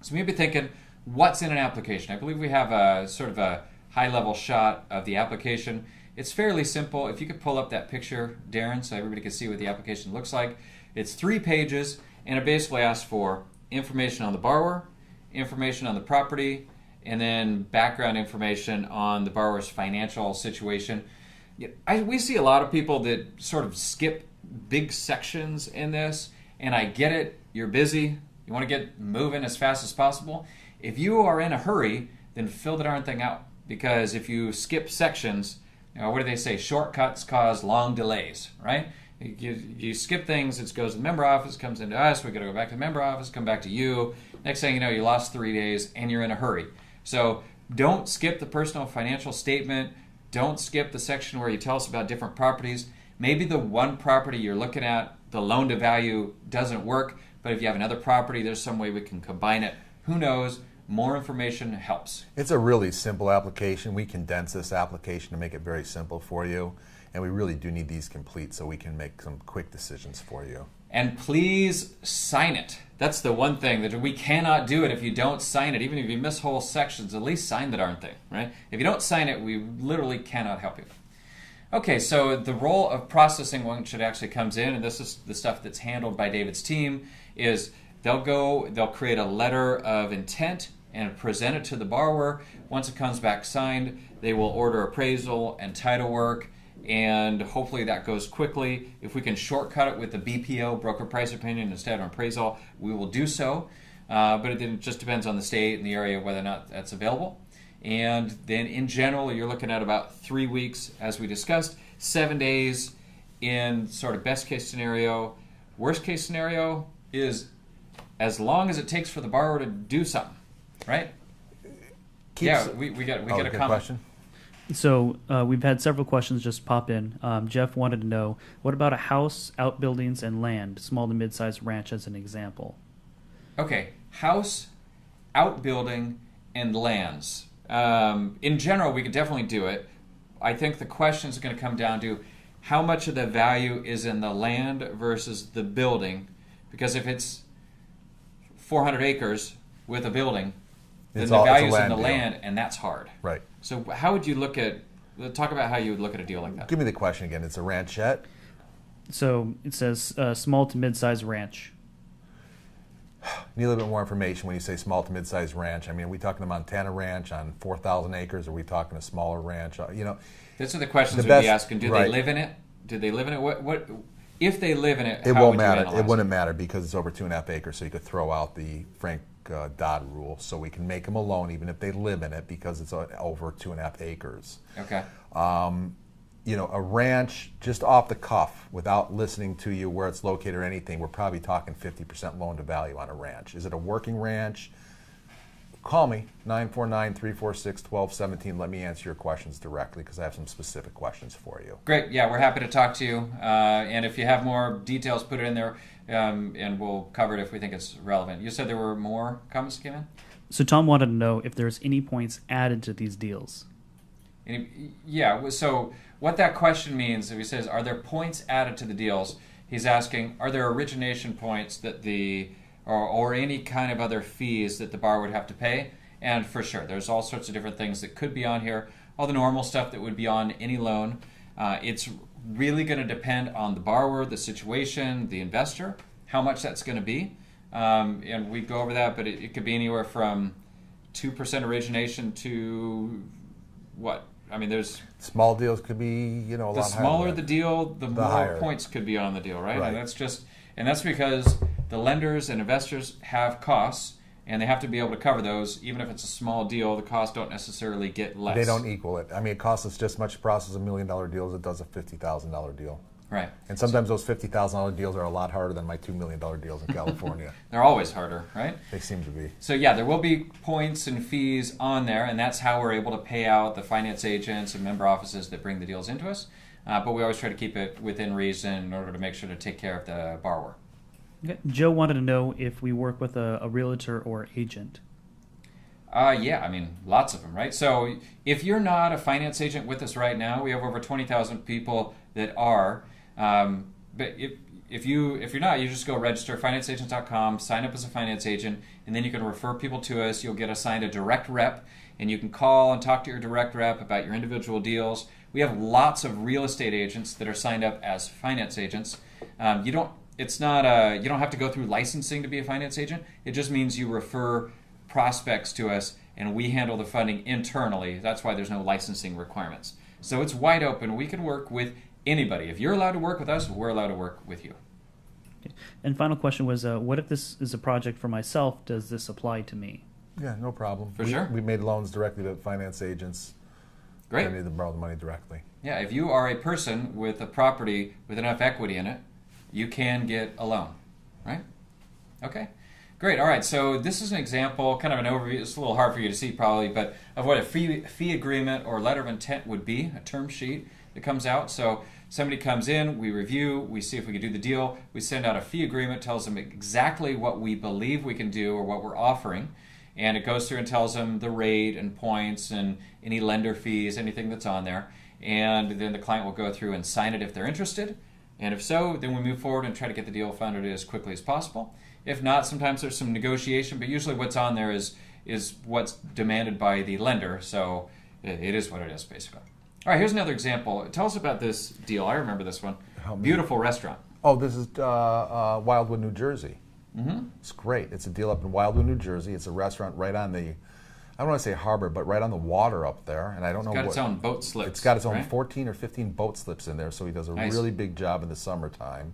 So you may be thinking, what's in an application? I believe we have a sort of a high-level shot of the application. It's fairly simple. If you could pull up that picture, Darren, so everybody can see what the application looks like. It's 3 pages, and it basically asks for information on the borrower, information on the property, and then background information on the borrower's financial situation. We see a lot of people that sort of skip big sections in this, and I get it. You're busy. You want to get moving as fast as possible. If you are in a hurry, then fill the darn thing out, because if you skip sections, what do they say? Shortcuts cause long delays, right? You skip things, it goes to the member office, comes into us, we got to go back to the member office, come back to you. Next thing you know, you lost 3 days and you're in a hurry. So don't skip the personal financial statement. Don't skip the section where you tell us about different properties. Maybe the one property you're looking at, the loan to value doesn't work, but if you have another property, there's some way we can combine it. Who knows? More information helps. It's a really simple application. We condense this application to make it very simple for you, and we really do need these complete so we can make some quick decisions for you. And please sign it. That's the one thing that we cannot do it if you don't sign it. Even if you miss whole sections, at least sign the darn thing, right? If you don't sign it, we literally cannot help you. Okay, so the role of processing once it actually comes in, and this is the stuff that's handled by David's team, is they'll create a letter of intent and present it to the borrower. Once it comes back signed, they will order appraisal and title work, and hopefully that goes quickly. If we can shortcut it with the BPO, broker price opinion, instead of appraisal, we will do so. But it just depends on the state and the area whether or not that's available. And then in general, you're looking at about 3 weeks, as we discussed, 7 days in sort of best case scenario. Worst case scenario is as long as it takes for the borrower to do something, right? We got a comment. Question. So we've had several questions just pop in. Jeff wanted to know, what about a house, outbuildings, and land, small to mid-sized ranch as an example? Okay, house, outbuilding, and lands. In general, we could definitely do it. I think the question is going to come down to how much of the value is in the land versus the building. Because if it's 400 acres with a building, then the value is in the land, and that's hard. Right. So how would you talk about how you would look at a deal like that? Give me the question again. It's a ranchette? So it says small to mid-sized ranch. Need a little bit more information when you say small to mid-sized ranch. I mean, are we talking a Montana ranch on 4,000 acres? Or are we talking a smaller ranch? These are the questions we'd be asking. Do they live in it? Do they live in it? What if they live in it? It won't matter. It wouldn't matter because it's over 2.5 acres. So you could throw out the Frank Dodd rule. So we can make them a loan even if they live in it because it's over 2.5 acres. Okay. A ranch, just off the cuff, without listening to you where it's located or anything, we're probably talking 50% loan to value on a ranch. Is it a working ranch? call me, 949-346-1217. Let me answer your questions directly because I have some specific questions for you. Great. Yeah, we're happy to talk to you. And if you have more details, put it in there, and we'll cover it if we think it's relevant. You said there were more comments that came in? So Tom wanted to know if there's any points added to these deals. Yeah, so what that question means, if he says, are there points added to the deals, he's asking, are there origination points that or any kind of other fees that the borrower would have to pay? And for sure, there's all sorts of different things that could be on here, all the normal stuff that would be on any loan. It's really going to depend on the borrower, the situation, the investor, how much that's going to be. And we go over that, but it could be anywhere from 2% origination to what? I mean, there's small deals could be, a lot higher. The smaller the deal, the more higher points could be on the deal, right? Right. And that's because the lenders and investors have costs, and they have to be able to cover those. Even if it's a small deal, the costs don't necessarily get less. They don't equal it. I mean, it costs us just as much to process $1 million deal as it does a $50,000 deal. Right. And sometimes those $50,000 deals are a lot harder than my $2 million deals in California. They're always harder, right? They seem to be. So yeah, there will be points and fees on there, and that's how we're able to pay out the finance agents and member offices that bring the deals into us. But we always try to keep it within reason in order to make sure to take care of the borrower. Okay. Joe wanted to know if we work with a realtor or agent. Yeah, I mean, lots of them, right? So if you're not a finance agent with us right now, we have over 20,000 people that are. But if you're not, you just go register financeagents.com, sign up as a finance agent, and then you can refer people to us. You'll get assigned a direct rep, and you can call and talk to your direct rep about your individual deals. We have lots of real estate agents that are signed up as finance agents. You don't have to go through licensing to be a finance agent. It just means you refer prospects to us, and we handle the funding internally. That's why there's no licensing requirements. So it's wide open. We can work with anybody. If you're allowed to work with us, we're allowed to work with you. Okay. And final question was, what if this is a project for myself? Does this apply to me? Yeah, no problem. Sure. We made loans directly to finance agents. Great. They need to borrow the money directly. Yeah, if you are a person with a property with enough equity in it, you can get a loan, right? Okay. Great. All right. So this is an example, kind of an overview. It's a little hard for you to see probably, but of what a fee agreement or letter of intent would be, a term sheet that comes out. So somebody comes in, we review, we see if we can do the deal. We send out a fee agreement, tells them exactly what we believe we can do or what we're offering. And it goes through and tells them the rate and points and any lender fees, anything that's on there. And then the client will go through and sign it if they're interested. And if so, then we move forward and try to get the deal funded as quickly as possible. If not, sometimes there's some negotiation, but usually what's on there is what's demanded by the lender. So it is what it is, basically. All right, here's another example. Tell us about this deal. I remember this one. Beautiful restaurant. Oh, this is Wildwood, New Jersey. Mm-hmm. It's great. It's a deal up in Wildwood, New Jersey. It's a restaurant right on the, I don't want to say harbor, but right on the water up there. And I don't know what. It's got its own boat slips. It's got its own right? 14 or 15 boat slips in there, so he does a Nice. really big job in the summertime.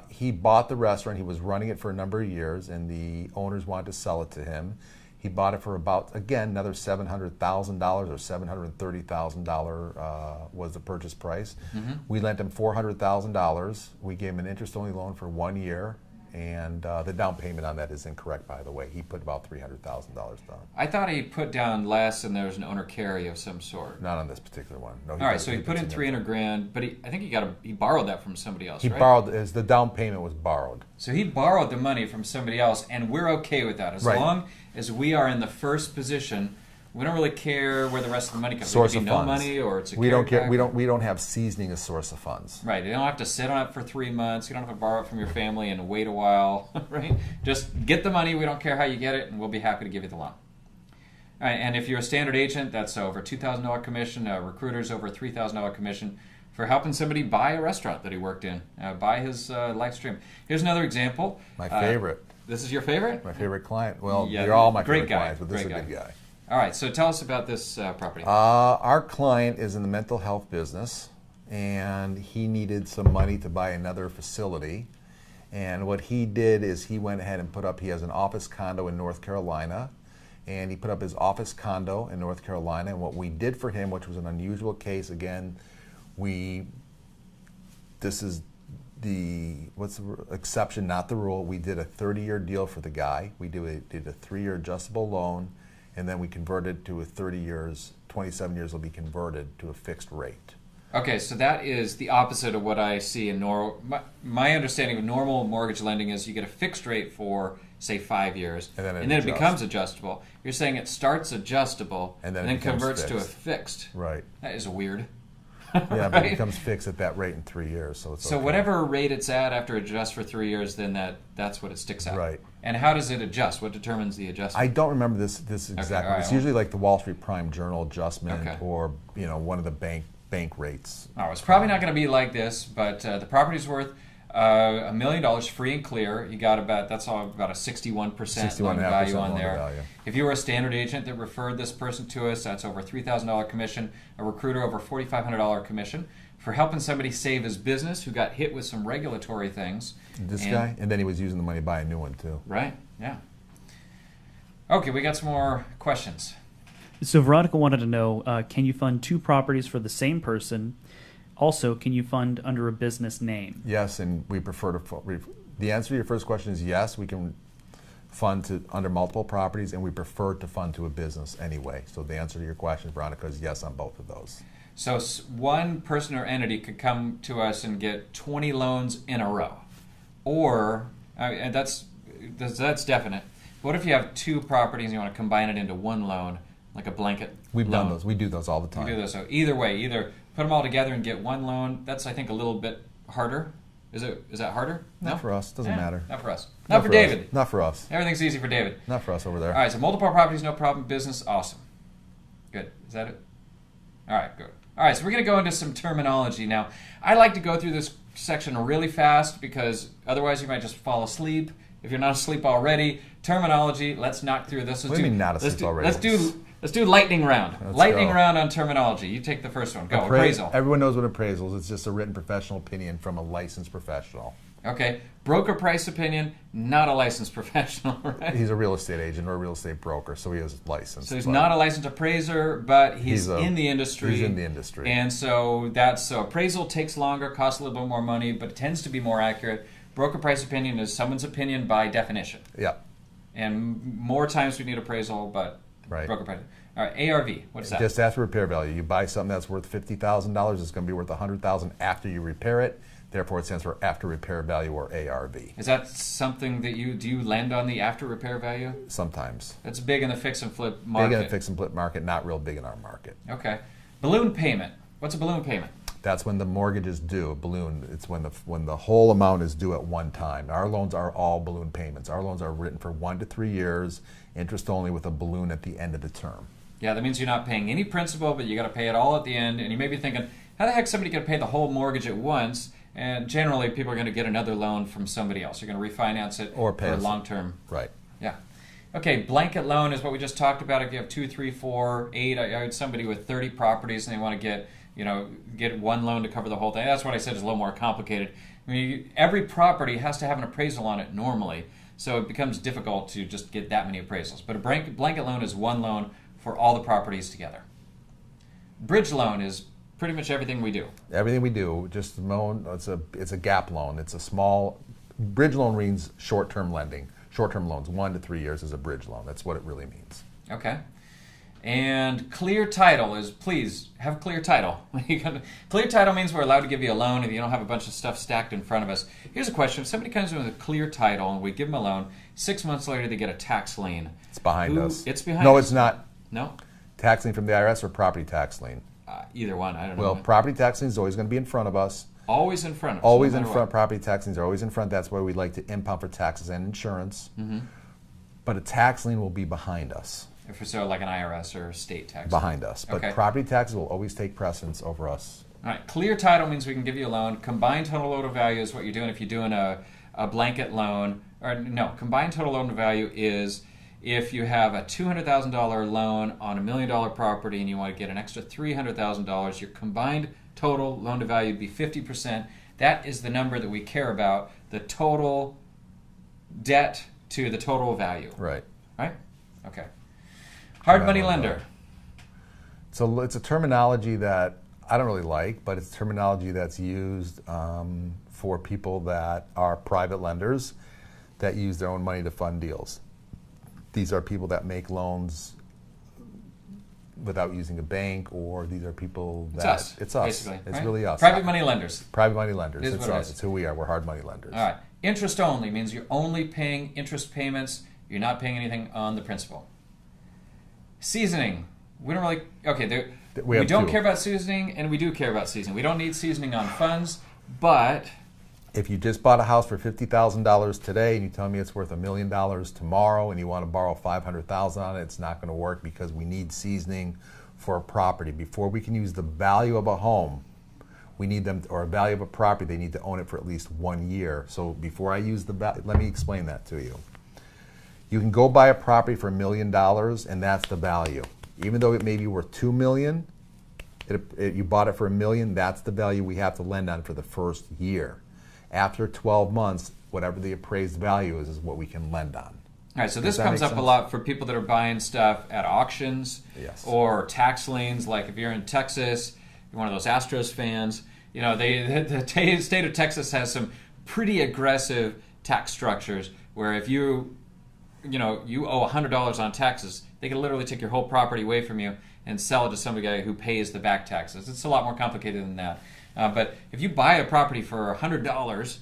He bought the restaurant. He was running it for a number of years, and the owners wanted to sell it to him. He bought it for about, again, another $700,000 or $730,000 was the purchase price. Mm-hmm. We lent him $400,000. We gave him an interest-only loan for 1 year, and the down payment on that is incorrect, by the way. He put about $300,000 down. I thought he put down less and there was an owner carry of some sort. Not on this particular one. No. All right, so he put in $300,000, but I think he borrowed that from somebody else, He right? borrowed, the down payment was borrowed. So he borrowed the money from somebody else, and we're okay with that. As Right. long as we are in the first position, we don't really care where the rest of the money comes from. Source It could of be no funds. money or it's a We don't get. carryback. We don't have seasoning as source of funds. Right, you don't have to sit on it for 3 months. You don't have to borrow it from your family and wait a while, right? Just get the money. We don't care how you get it, and we'll be happy to give you the loan. All right, and if you're a standard agent, that's over $2,000 commission. Recruiters over $3,000 commission for helping somebody buy a restaurant that he worked in, buy his live stream. Here's another example. My favorite. This is your favorite? My favorite client. Well, Yeah, they're all my great favorite guy, clients, but this is a great good guy. All right, so tell us about this property. Our client is in the mental health business, and he needed some money to buy another facility. And what he did is he went ahead and he has an office condo in North Carolina, and he put up his office condo in North Carolina. And what we did for him, which was an unusual case, again, this is what's the exception, not the rule. We did a 30-year deal for the guy. We did a 3-year adjustable loan, and then we converted to a 30 years, 27 years will be converted to a fixed rate. Okay, so that is the opposite of what I see in normal. My understanding of normal mortgage lending is you get a fixed rate for, say, 5 years, and then it adjusts. becomes adjustable. You're saying it starts adjustable and then converts to a fixed. fixed. Right. That is weird. Yeah, but Right? it becomes fixed at that rate in 3 years, so it's So okay. whatever rate it's at after it adjusts for 3 years, then that's what it sticks at. Right. And how does it adjust? What determines the adjustment? I don't remember this exactly. all right, It's well. usually like the Wall Street Prime Journal adjustment, Okay. or one of the bank rates. Oh, it's probably not going to be like this, but the property's worth $1 million free and clear. You got about a 61% loan to value on there. Loan-to-value. If you were a standard agent that referred this person to us, that's over $3,000 commission. A recruiter, over $4,500 commission for helping somebody save his business who got hit with some regulatory things. This guy, and then he was using the money to buy a new one too. Right. Yeah. Okay, we got some more questions. So Veronica wanted to know, can you fund 2 properties for the same person? Also, can you fund under a business name? Yes, and we prefer to. The answer to your first question is yes. We can fund under multiple properties, and we prefer to fund to a business anyway. So the answer to your question, Veronica, is yes on both of those. So one person or entity could come to us and get 20 loans in a row, or and that's definite. What if you have 2 properties and you want to combine it into one loan, like a blanket We've loan? done those. We do those all the time. We do those. So either way, either put them all together and get one loan. That's, I think, a little bit harder. Is that harder? Not No? for us. Doesn't matter. Not for us. Not for David. Us. Not for us. Everything's easy for David. Not for us over there. All right, so multiple properties, no problem. Business, awesome. Good. Is that it? All right, good. All right, so we're going to go into some terminology now. I like to go through this section really fast because otherwise you might just fall asleep. If you're not asleep already, terminology, let's knock through this. What do you mean not asleep already? Let's do lightning round. Let's lightning go. round on terminology. You take the first one. Go, appraisal. Everyone knows what appraisal is. It's just a written professional opinion from a licensed professional. Okay, broker price opinion, not a licensed professional, right? He's a real estate agent or a real estate broker, so he is licensed. So he's not a licensed appraiser, but he's He's in the industry. He's in the industry. And so appraisal takes longer, costs a little bit more money, but it tends to be more accurate. Broker price opinion is someone's opinion by definition. Yeah. And more times we need appraisal, but Right. broker price. All right, ARV, what is that? Just after repair value. You buy something that's worth $50,000, it's going to be worth $100,000 after you repair it. Therefore, it stands for after repair value, or ARV. Is that something that do you lend on the after repair value? Sometimes. That's big in the fix and flip market. Big in the fix and flip market, not real big in our market. Okay. Balloon payment. What's a balloon payment? That's when the mortgage is due. A balloon. It's when the whole amount is due at one time. Our loans are all balloon payments. Our loans are written for 1 to 3 years, interest only, with a balloon at the end of the term. Yeah, that means you're not paying any principal, but you got to pay it all at the end. And you may be thinking, how the heck somebody can pay the whole mortgage at once? And generally, people are going to get another loan from somebody else. You're going to refinance it Or pay for us. long term. Right. Yeah. Okay, blanket loan is what we just talked about. If you have 2, 3, 4, 8, I had somebody with 30 properties and they want to get one loan to cover the whole thing. That's what I said is a little more complicated. I mean, every property has to have an appraisal on it normally, so it becomes difficult to just get that many appraisals. But a blanket loan is one loan for all the properties together. Bridge loan is pretty much everything we do. Everything we do, just the loan. It's a gap loan. It's a small bridge loan means short-term lending. Short-term loans, 1 to 3 years, is a bridge loan. That's what it really means. Okay. And clear title is, please have clear title. Clear title means we're allowed to give you a loan if you don't have a bunch of stuff stacked in front of us. Here's a question. If somebody comes in with a clear title and we give them a loan, 6 months later they get a tax lien. It's behind us. It's behind us? No, it's not. No? Tax lien from the IRS or property tax lien? Either one. I don't know. Well, property tax lien is always going to be in front of us. Always in front of us. Always no in matter front. what. Property tax liens are always in front. That's why we like to impound for taxes and insurance. Mm-hmm. But a tax lien will be behind us. So like an IRS or state tax. Behind us. But Okay. property taxes will always take precedence over us. All right. Clear title means we can give you a loan. Combined total loan to value is what you're doing if you're doing a blanket loan. Or no, combined total loan to value is if you have a $200,000 loan on $1 million property and you want to get an extra $300,000, your combined total loan to value would be 50%. That is the number that we care about, the total debt to the total value. Right. Right? Okay. Hard Right money on lender. So it's a terminology that I don't really like, but it's terminology that's used for people that are private lenders that use their own money to fund deals. These are people that make loans without using a bank, or these are people that it's us, basically, It's right? really us. Private money lenders. Private money lenders. Is It's what it us. is. It's who we are. We're hard money lenders. All right. Interest only means you're only paying interest payments. You're not paying anything on the principal. Seasoning. We don't really. Okay, we don't care about seasoning, and we do care about seasoning. We don't need seasoning on funds, but if you just bought a house for $50,000 today and you tell me it's worth $1 million tomorrow and you want to borrow $500,000 on it, it's not going to work because we need seasoning for a property. Before we can use the value of a home, we need them, or a value of a property, they need to own it for at least 1 year. So before I use the value, let me explain that to you. You can go buy a property for $1 million and that's the value. Even though it may be worth $2 million, you bought it for $1 million, that's the value we have to lend on for the first year. After 12 months, whatever the appraised value is what we can lend on. all right. So this comes up a lot for people that are buying stuff at auctions, Yes. or tax liens. Like if you're in Texas, you're one of those Astros fans. You know, the state of Texas has some pretty aggressive tax structures where if you owe $100 on taxes, they can literally take your whole property away from you and sell it to somebody who pays the back taxes. It's a lot more complicated than that. But if you buy a property for $100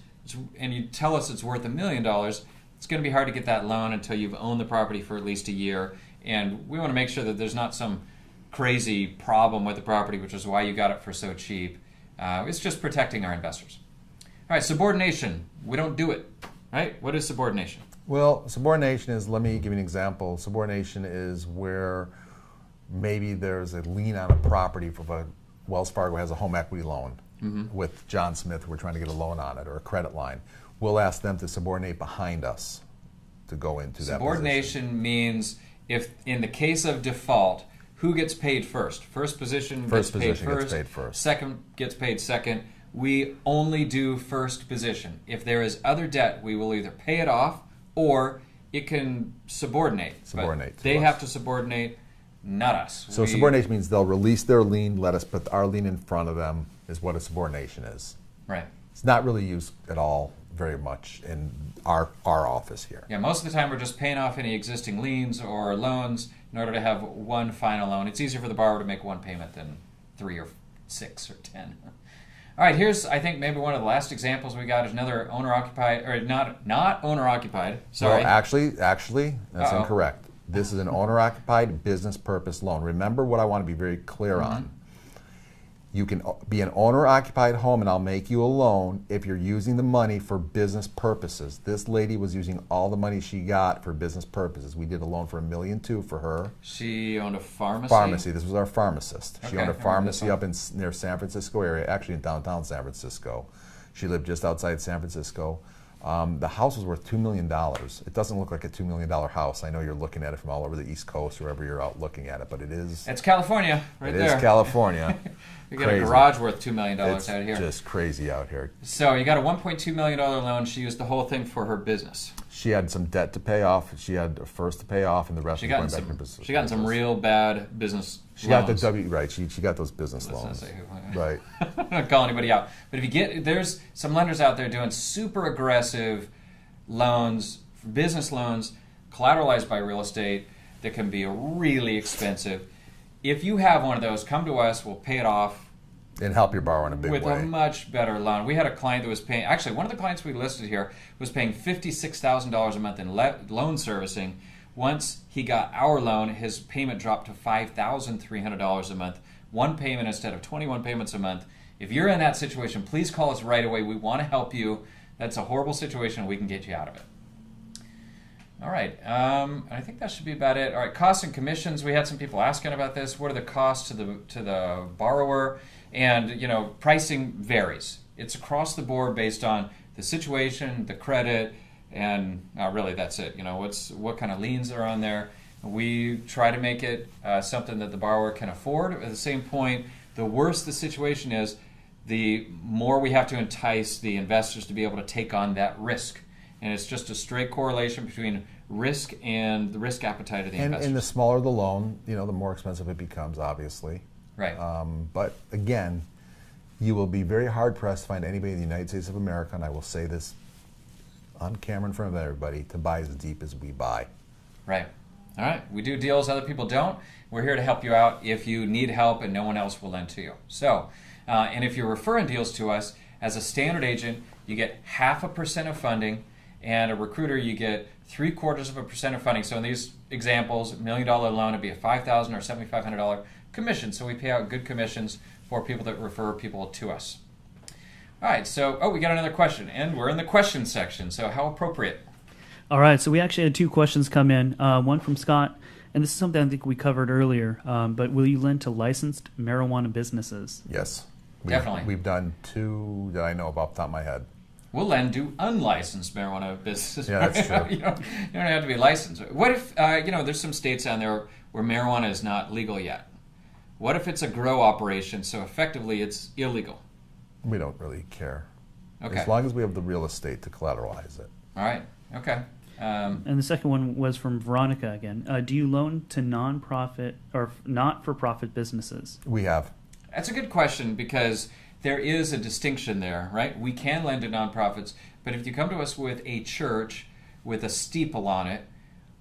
and you tell us it's worth $1 million, it's going to be hard to get that loan until you've owned the property for at least a year. And we want to make sure that there's not some crazy problem with the property, which is why you got it for so cheap. It's just protecting our investors. All right, subordination. We don't do it, right? What is subordination? Well, subordination is, let me give you an example. Subordination is where maybe there's a lien on a property for Wells Fargo has a home equity loan with John Smith. We're trying to get a loan on it or a credit line. We'll ask them to subordinate behind us to go into that Subordination means if in the case of default, who gets paid first? First position gets paid first. Second gets paid second. We only do first position. If there is other debt, we will either pay it off or it can subordinate. They have to subordinate, not us. So subordination means they'll release their lien, let us put our lien in front of them, is what a subordination is. Right. It's not really used at all very much in our office here. Yeah, most of the time we're just paying off any existing liens or loans in order to have one final loan. It's easier for the borrower to make one payment than 3 or 6 or 10. All right, here's, I think, maybe one of the last examples we got is another owner-occupied, or not owner-occupied, sorry. Well, actually, that's incorrect. This is an owner-occupied business purpose loan. Remember what I want to be very clear on. You can be an owner-occupied home and I'll make you a loan if you're using the money for business purposes. This lady was using all the money she got for business purposes. We did a loan for $1.2 million for her. She owned a pharmacy? Pharmacy. This was our pharmacist. She owned a pharmacy up near San Francisco area, actually in downtown San Francisco. She lived just outside San Francisco. The house was worth $2 million. It doesn't look like a $2 million house. I know you're looking at it from all over the East Coast, wherever you're out looking at it, but it is. It's California, right there. It is California. You got a garage worth $2 million out here. It's just crazy out here. So you got a $1.2 million loan. She used the whole thing for her business. She had some debt to pay off. She had a first to pay off, and the rest was going back into business. She got in some real bad business She loans. got the right. She got those business loans. Right. I'm not calling anybody out, but if you get, there's some lenders out there doing super aggressive loans, business loans, collateralized by real estate that can be really expensive. If you have one of those, come to us. We'll pay it off. And help your borrower in a big way. With a much better loan. We had a client that was paying, actually one of the clients we listed here was paying $56,000 a month in loan servicing. Once he got our loan, his payment dropped to $5,300 a month. One payment instead of 21 payments a month. If you're in that situation, please call us right away. We want to help you. That's a horrible situation. We can get you out of it. All right. I think that should be about it. All right. Costs and commissions. We had some people asking about this. What are the costs to the borrower? And pricing varies. It's across the board based on the situation, the credit, and really that's it. What kind of liens are on there. We try to make it something that the borrower can afford. At the same point, the worse the situation is, the more we have to entice the investors to be able to take on that risk. And it's just a straight correlation between risk and the risk appetite of the investors. And the smaller the loan, the more expensive it becomes, obviously. Right. But again, You will be very hard pressed to find anybody in the United States of America, and I will say this on camera in front of everybody, to buy as deep as we buy. Right. All right. We do deals other people don't. We're here to help you out if you need help and no one else will lend to you. So, and if you're referring deals to us as a standard agent, you get 0.5% of funding, and a recruiter you get 0.75% of funding. So in these examples, $1 million loan would be a $5,000 or $7,500 commission. So we pay out good commissions for people that refer people to us. All right. So, we got another question, and we're in the question section. So how appropriate. All right, so we actually had 2 questions come in. One from Scott, and this is something I think we covered earlier, but will you lend to licensed marijuana businesses? Yes. Definitely. We've done 2 that I know of off the top of my head. We'll lend to unlicensed marijuana businesses. Yeah, that's true. You don't have to be licensed. What if, there's some states down there where marijuana is not legal yet? What if it's a grow operation, so effectively it's illegal? We don't really care. Okay. As long as we have the real estate to collateralize it. All right. Okay. And the second one was from Veronica again. Do you loan to nonprofit or not-for-profit businesses? We have. That's a good question because there is a distinction there, right? We can lend to nonprofits, but if you come to us with a church with a steeple on it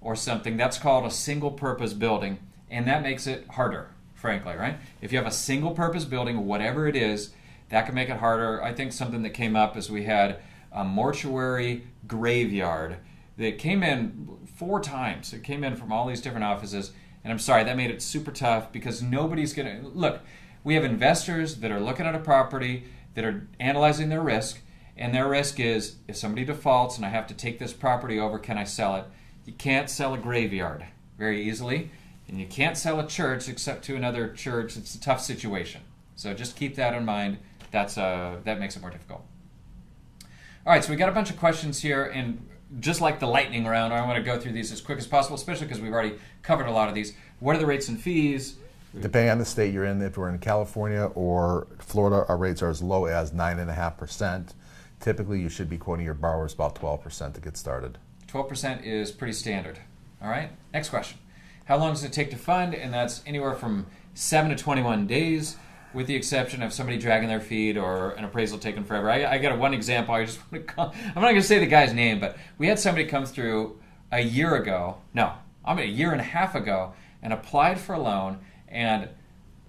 or something, that's called a single-purpose building, and that makes it harder, frankly, right? If you have a single-purpose building, whatever it is, that can make it harder. I think something that came up is we had a mortuary graveyard that came in 4 times. It came in from all these different offices, and I'm sorry, that made it super tough because nobody's going to... Look, we have investors that are looking at a property, that are analyzing their risk, and their risk is, if somebody defaults and I have to take this property over, can I sell it? You can't sell a graveyard very easily, and you can't sell a church except to another church. It's a tough situation. So just keep that in mind. That makes it more difficult. All right, so we got a bunch of questions here, and just like the lightning round, I want to go through these as quick as possible, especially because we've already covered a lot of these. What are the rates and fees? Depending on the state you're in, if we're in California or Florida, our rates are as low as 9.5%. Typically, you should be quoting your borrowers about 12% to get started. 12% is pretty standard. All right, next question. How long does it take to fund? And that's anywhere from 7 to 21 days, with the exception of somebody dragging their feet or an appraisal taking forever. I got one example. I just want to call. I'm not going to say the guy's name, but we had somebody come through a year and a half ago and applied for a loan, and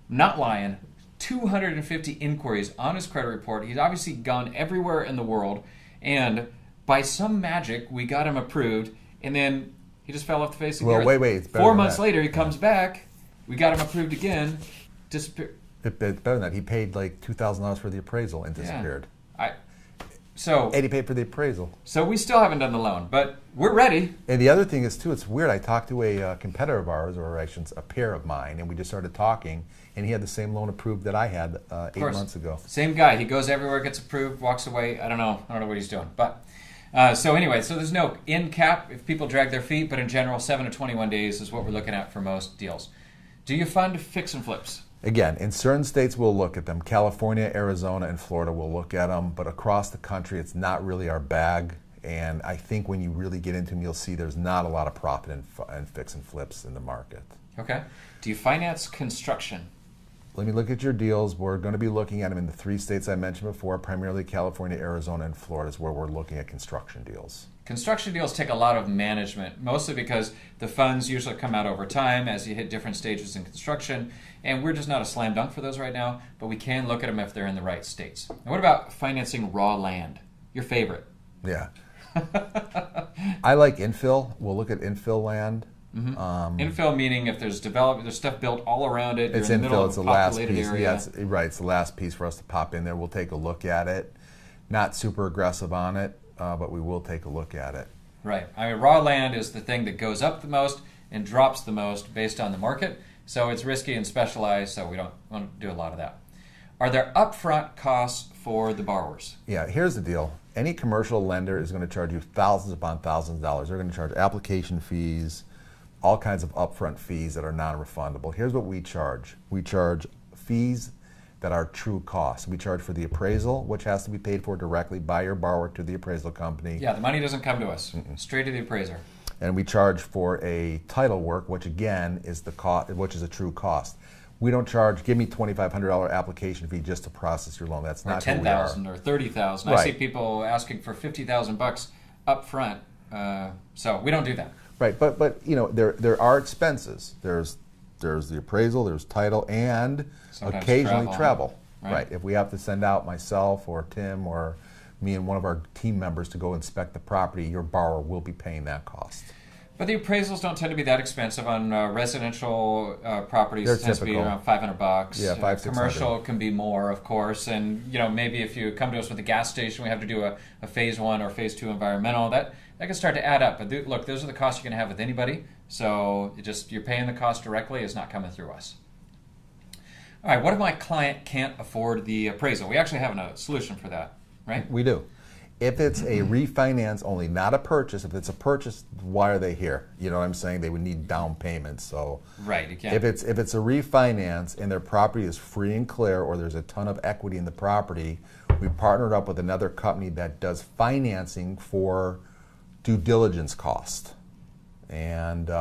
not lying, 250 inquiries on his credit report. He's obviously gone everywhere in the world, and by some magic, we got him approved, and then he just fell off the face of the earth. Well, wait. It's better 4 than months that. later, he comes back. We got him approved again. Disappeared. It's better than that. He paid like $2,000 for the appraisal and disappeared. And he paid for the appraisal. So we still haven't done the loan, but we're ready. And the other thing is, too, it's weird. I talked to a competitor of ours, or actually a pair of mine, and we just started talking, and he had the same loan approved that I had 8 months ago. Same guy. He goes everywhere, gets approved, walks away. I don't know what he's doing. But so there's no end cap if people drag their feet, but in general, 7 to 21 days is what we're looking at for most deals. Do you fund fix and flips? Again, in certain states we'll look at them. California, Arizona, and Florida will look at them, but across the country it's not really our bag. And I think when you really get into them, you'll see there's not a lot of profit in fix and flips in the market. Okay. Do you finance construction? Let me look at your deals. We're going to be looking at them in the 3 states I mentioned before, primarily California, Arizona, and Florida is where we're looking at construction deals. Construction deals take a lot of management, mostly because the funds usually come out over time as you hit different stages in construction, and we're just not a slam dunk for those right now, but we can look at them if they're in the right states. And what about financing raw land? Your favorite. Yeah. I like infill. We'll look at infill land. Mm-hmm. Infill meaning if there's stuff built all around it, it's you're in the infill. middle It's of the a last populated piece. area. Yeah, it's the last piece for us to pop in there. We'll take a look at it. Not super aggressive on it, but we will take a look at it. Right. I mean, raw land is the thing that goes up the most and drops the most based on the market. So it's risky and specialized, so we don't want to do a lot of that. Are there upfront costs for the borrowers? Yeah, here's the deal. Any commercial lender is going to charge you thousands upon thousands of dollars. They're going to charge application fees, all kinds of upfront fees that are non-refundable. Here's what we charge. We charge fees that are true costs. We charge for the appraisal, which has to be paid for directly by your borrower to the appraisal company. Yeah, the money doesn't come to us. Straight to the appraiser. And we charge for a title work, which again is the cost, which is a true cost. We don't charge, give me $2,500 application fee just to process your loan. That's Or not who we are. 10,000 or 30,000. I Right. see people asking for $50,000 up front. So we don't do that. Right, but you know, there are expenses. There's the appraisal, there's title, and Sometimes occasionally travel. Right. If we have to send out myself or Tim or me and one of our team members to go inspect the property, your borrower will be paying that cost. But the appraisals don't tend to be that expensive on residential properties. They're It tends to be typical. around $500. Yeah, $500-600. Commercial can be more, of course. And you know, maybe if you come to us with a gas station, we have to do a phase 1 or phase 2 environmental. That can start to add up. But look, those are the costs you're going to have with anybody. So you're paying the cost directly. It's not coming through us. All right. What if my client can't afford the appraisal? We actually have a solution for that, right? We do. If it's a refinance only, not a purchase, if it's a purchase, why are they here? You know what I'm saying? They would need down payments. So Right. You can't. if it's a refinance and their property is free and clear, or there's a ton of equity in the property, we partnered up with another company that does financing for due diligence cost. And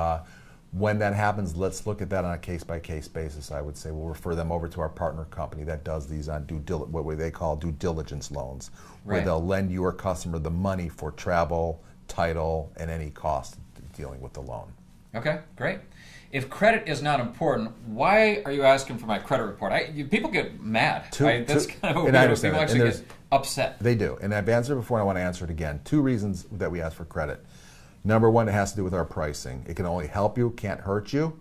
when that happens, let's look at that on a case-by-case basis. I would say we'll refer them over to our partner company that does these on what they call due diligence loans, where Right. they'll lend your customer the money for travel, title, and any cost dealing with the loan. Okay, great. If credit is not important, why are you asking for my credit report? People get mad. That's kind of and I weird. understand People that. And actually get upset. They do. And I've answered it before, and I want to answer it again. 2 reasons that we ask for credit. Number 1, it has to do with our pricing. It can only help you, can't hurt you.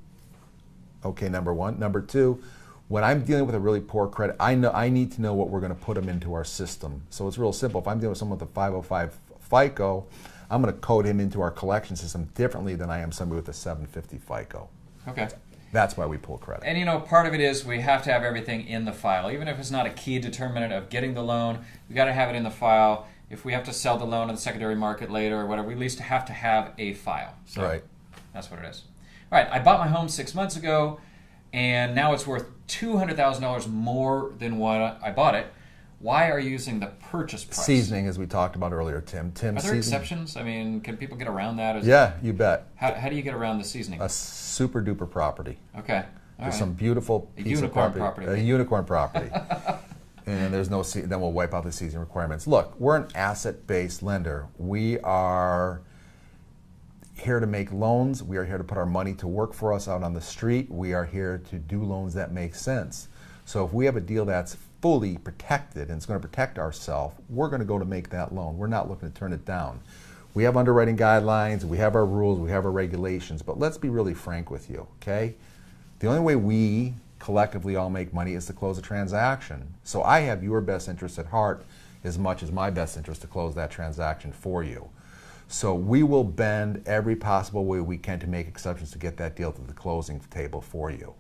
Okay, number 1. Number 2, when I'm dealing with a really poor credit, I need to know what we're going to put them into our system. So it's real simple. If I'm dealing with someone with a 505 FICO, I'm going to code him into our collection system differently than I am somebody with a 750 FICO. Okay. That's why we pull credit. And you know, part of it is we have to have everything in the file. Even if it's not a key determinant of getting the loan, we got to have it in the file. If we have to sell the loan in the secondary market later or whatever, we at least have to have a file. So Right. That's what it is. All right, I bought my home 6 months ago, and now it's worth $200,000 more than what I bought it. Why are you using the purchase price? Seasoning, as we talked about earlier, Tim. Are there seasoning. exceptions? I mean, can people get around that? Yeah, you bet. How do you get around the seasoning? A super duper property. Okay. All There's right. some beautiful A piece unicorn of property. property. A unicorn property. And there's no then we'll wipe out the seasoning requirements. Look, we're an asset-based lender. We are here to make loans. We are here to put our money to work for us out on the street. We are here to do loans that make sense. So if we have a deal that's fully protected and it's going to protect ourselves, we're going to go to make that loan. We're not looking to turn it down. We have underwriting guidelines, we have our rules, we have our regulations, but let's be really frank with you, okay? The only way we collectively all make money is to close a transaction. So I have your best interest at heart as much as my best interest to close that transaction for you. So we will bend every possible way we can to make exceptions to get that deal to the closing table for you.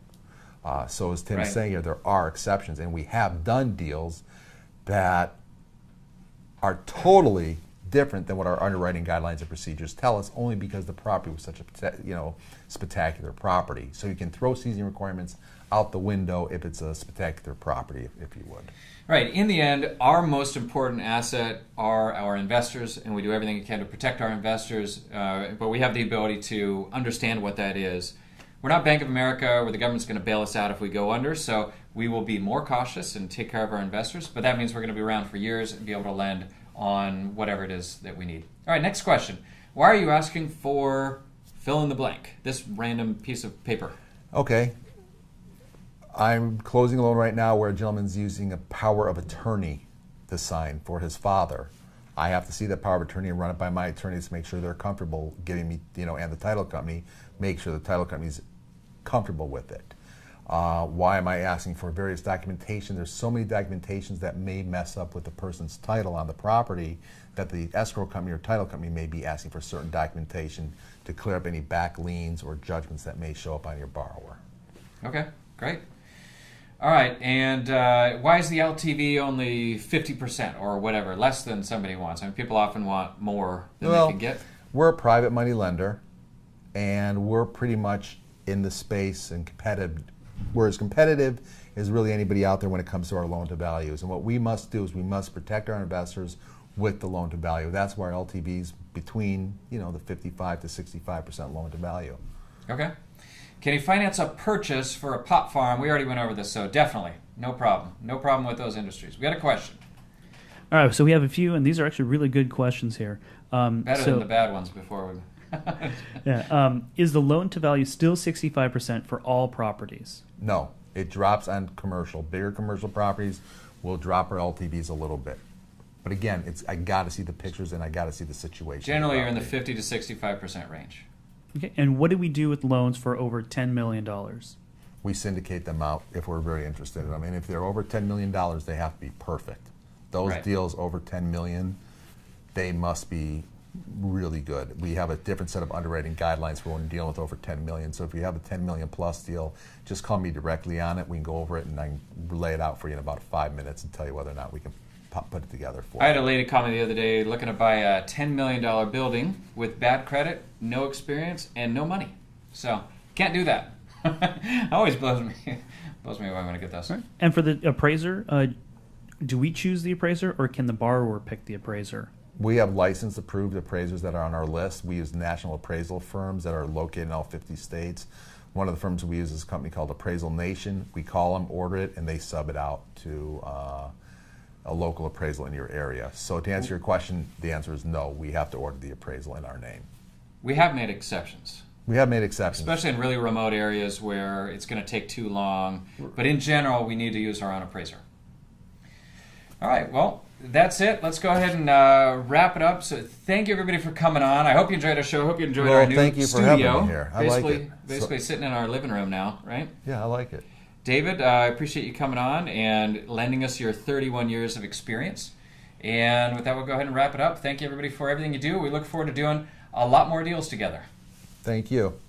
So as Tim's Right. saying here, there are exceptions, and we have done deals that are totally different than what our underwriting guidelines and procedures tell us, only because the property was such a spectacular property. So you can throw seasoning requirements out the window if it's a spectacular property, if you would. Right. In the end, our most important asset are our investors, and we do everything we can to protect our investors, but we have the ability to understand what that is. We're not Bank of America where the government's going to bail us out if we go under, so we will be more cautious and take care of our investors, but that means we're going to be around for years and be able to lend on whatever it is that we need. All right, next question. Why are you asking for fill in the blank, this random piece of paper? Okay. I'm closing a loan right now where a gentleman's using a power of attorney to sign for his father. I have to see that power of attorney and run it by my attorneys to make sure they're comfortable giving me, and the title company, make sure the title company's comfortable with it. Why am I asking for various documentation? There's so many documentations that may mess up with the person's title on the property that the escrow company or title company may be asking for certain documentation to clear up any back liens or judgments that may show up on your borrower. Okay, great. All right, and why is the LTV only 50% or whatever, less than somebody wants? I mean, people often want more than they can get. We're a private money lender, and we're pretty much in the space and competitive. We're as competitive as really anybody out there when it comes to our loan to values. And what we must do is we must protect our investors with the loan to value. That's why our LTV's between the 55 to 65% loan to value. Okay. Can he finance a purchase for a pot farm? We already went over this, so definitely. No problem. No problem with those industries. We got a question. All right, so we have a few, and these are actually really good questions here. Better than the bad ones before. Is the loan to value still 65% for all properties? No, it drops on commercial. Bigger commercial properties will drop our LTVs a little bit. But again, I got to see the pictures and I got to see the situation. Generally, you're in the 50 to 65% range. Okay, and what do we do with loans for over $10 million? We syndicate them out if we're very interested in them. And if they're over $10 million, they have to be perfect. Those Right. deals over $10 million, they must be really good. We have a different set of underwriting guidelines for when we're dealing with over $10 million. So if you have a $10 million plus deal, just call me directly on it. We can go over it and I can lay it out for you in about 5 minutes and tell you whether or not we can put it together for you. I had a lady call me the other day looking to buy a $10 million building with bad credit, no experience, and no money. So, can't do that. Always blows me away when I get those. Right. And for the appraiser, do we choose the appraiser or can the borrower pick the appraiser? We have licensed, approved appraisers that are on our list. We use national appraisal firms that are located in all 50 states. One of the firms we use is a company called Appraisal Nation. We call them, order it, and they sub it out to a local appraisal in your area. So to answer your question, the answer is no. We have to order the appraisal in our name. We have made exceptions, We have made exceptions. especially in really remote areas where it's going to take too long. But in general, we need to use our own appraiser. All right, well, that's it. Let's go ahead and wrap it up. So thank you, everybody, for coming on. I hope you enjoyed our show. I hope you enjoyed Well, our new thank you for studio. having me here. I like it. Basically sitting in our living room now, right? Yeah, I like it. David, I appreciate you coming on and lending us your 31 years of experience. And with that, we'll go ahead and wrap it up. Thank you, everybody, for everything you do. We look forward to doing a lot more deals together. Thank you.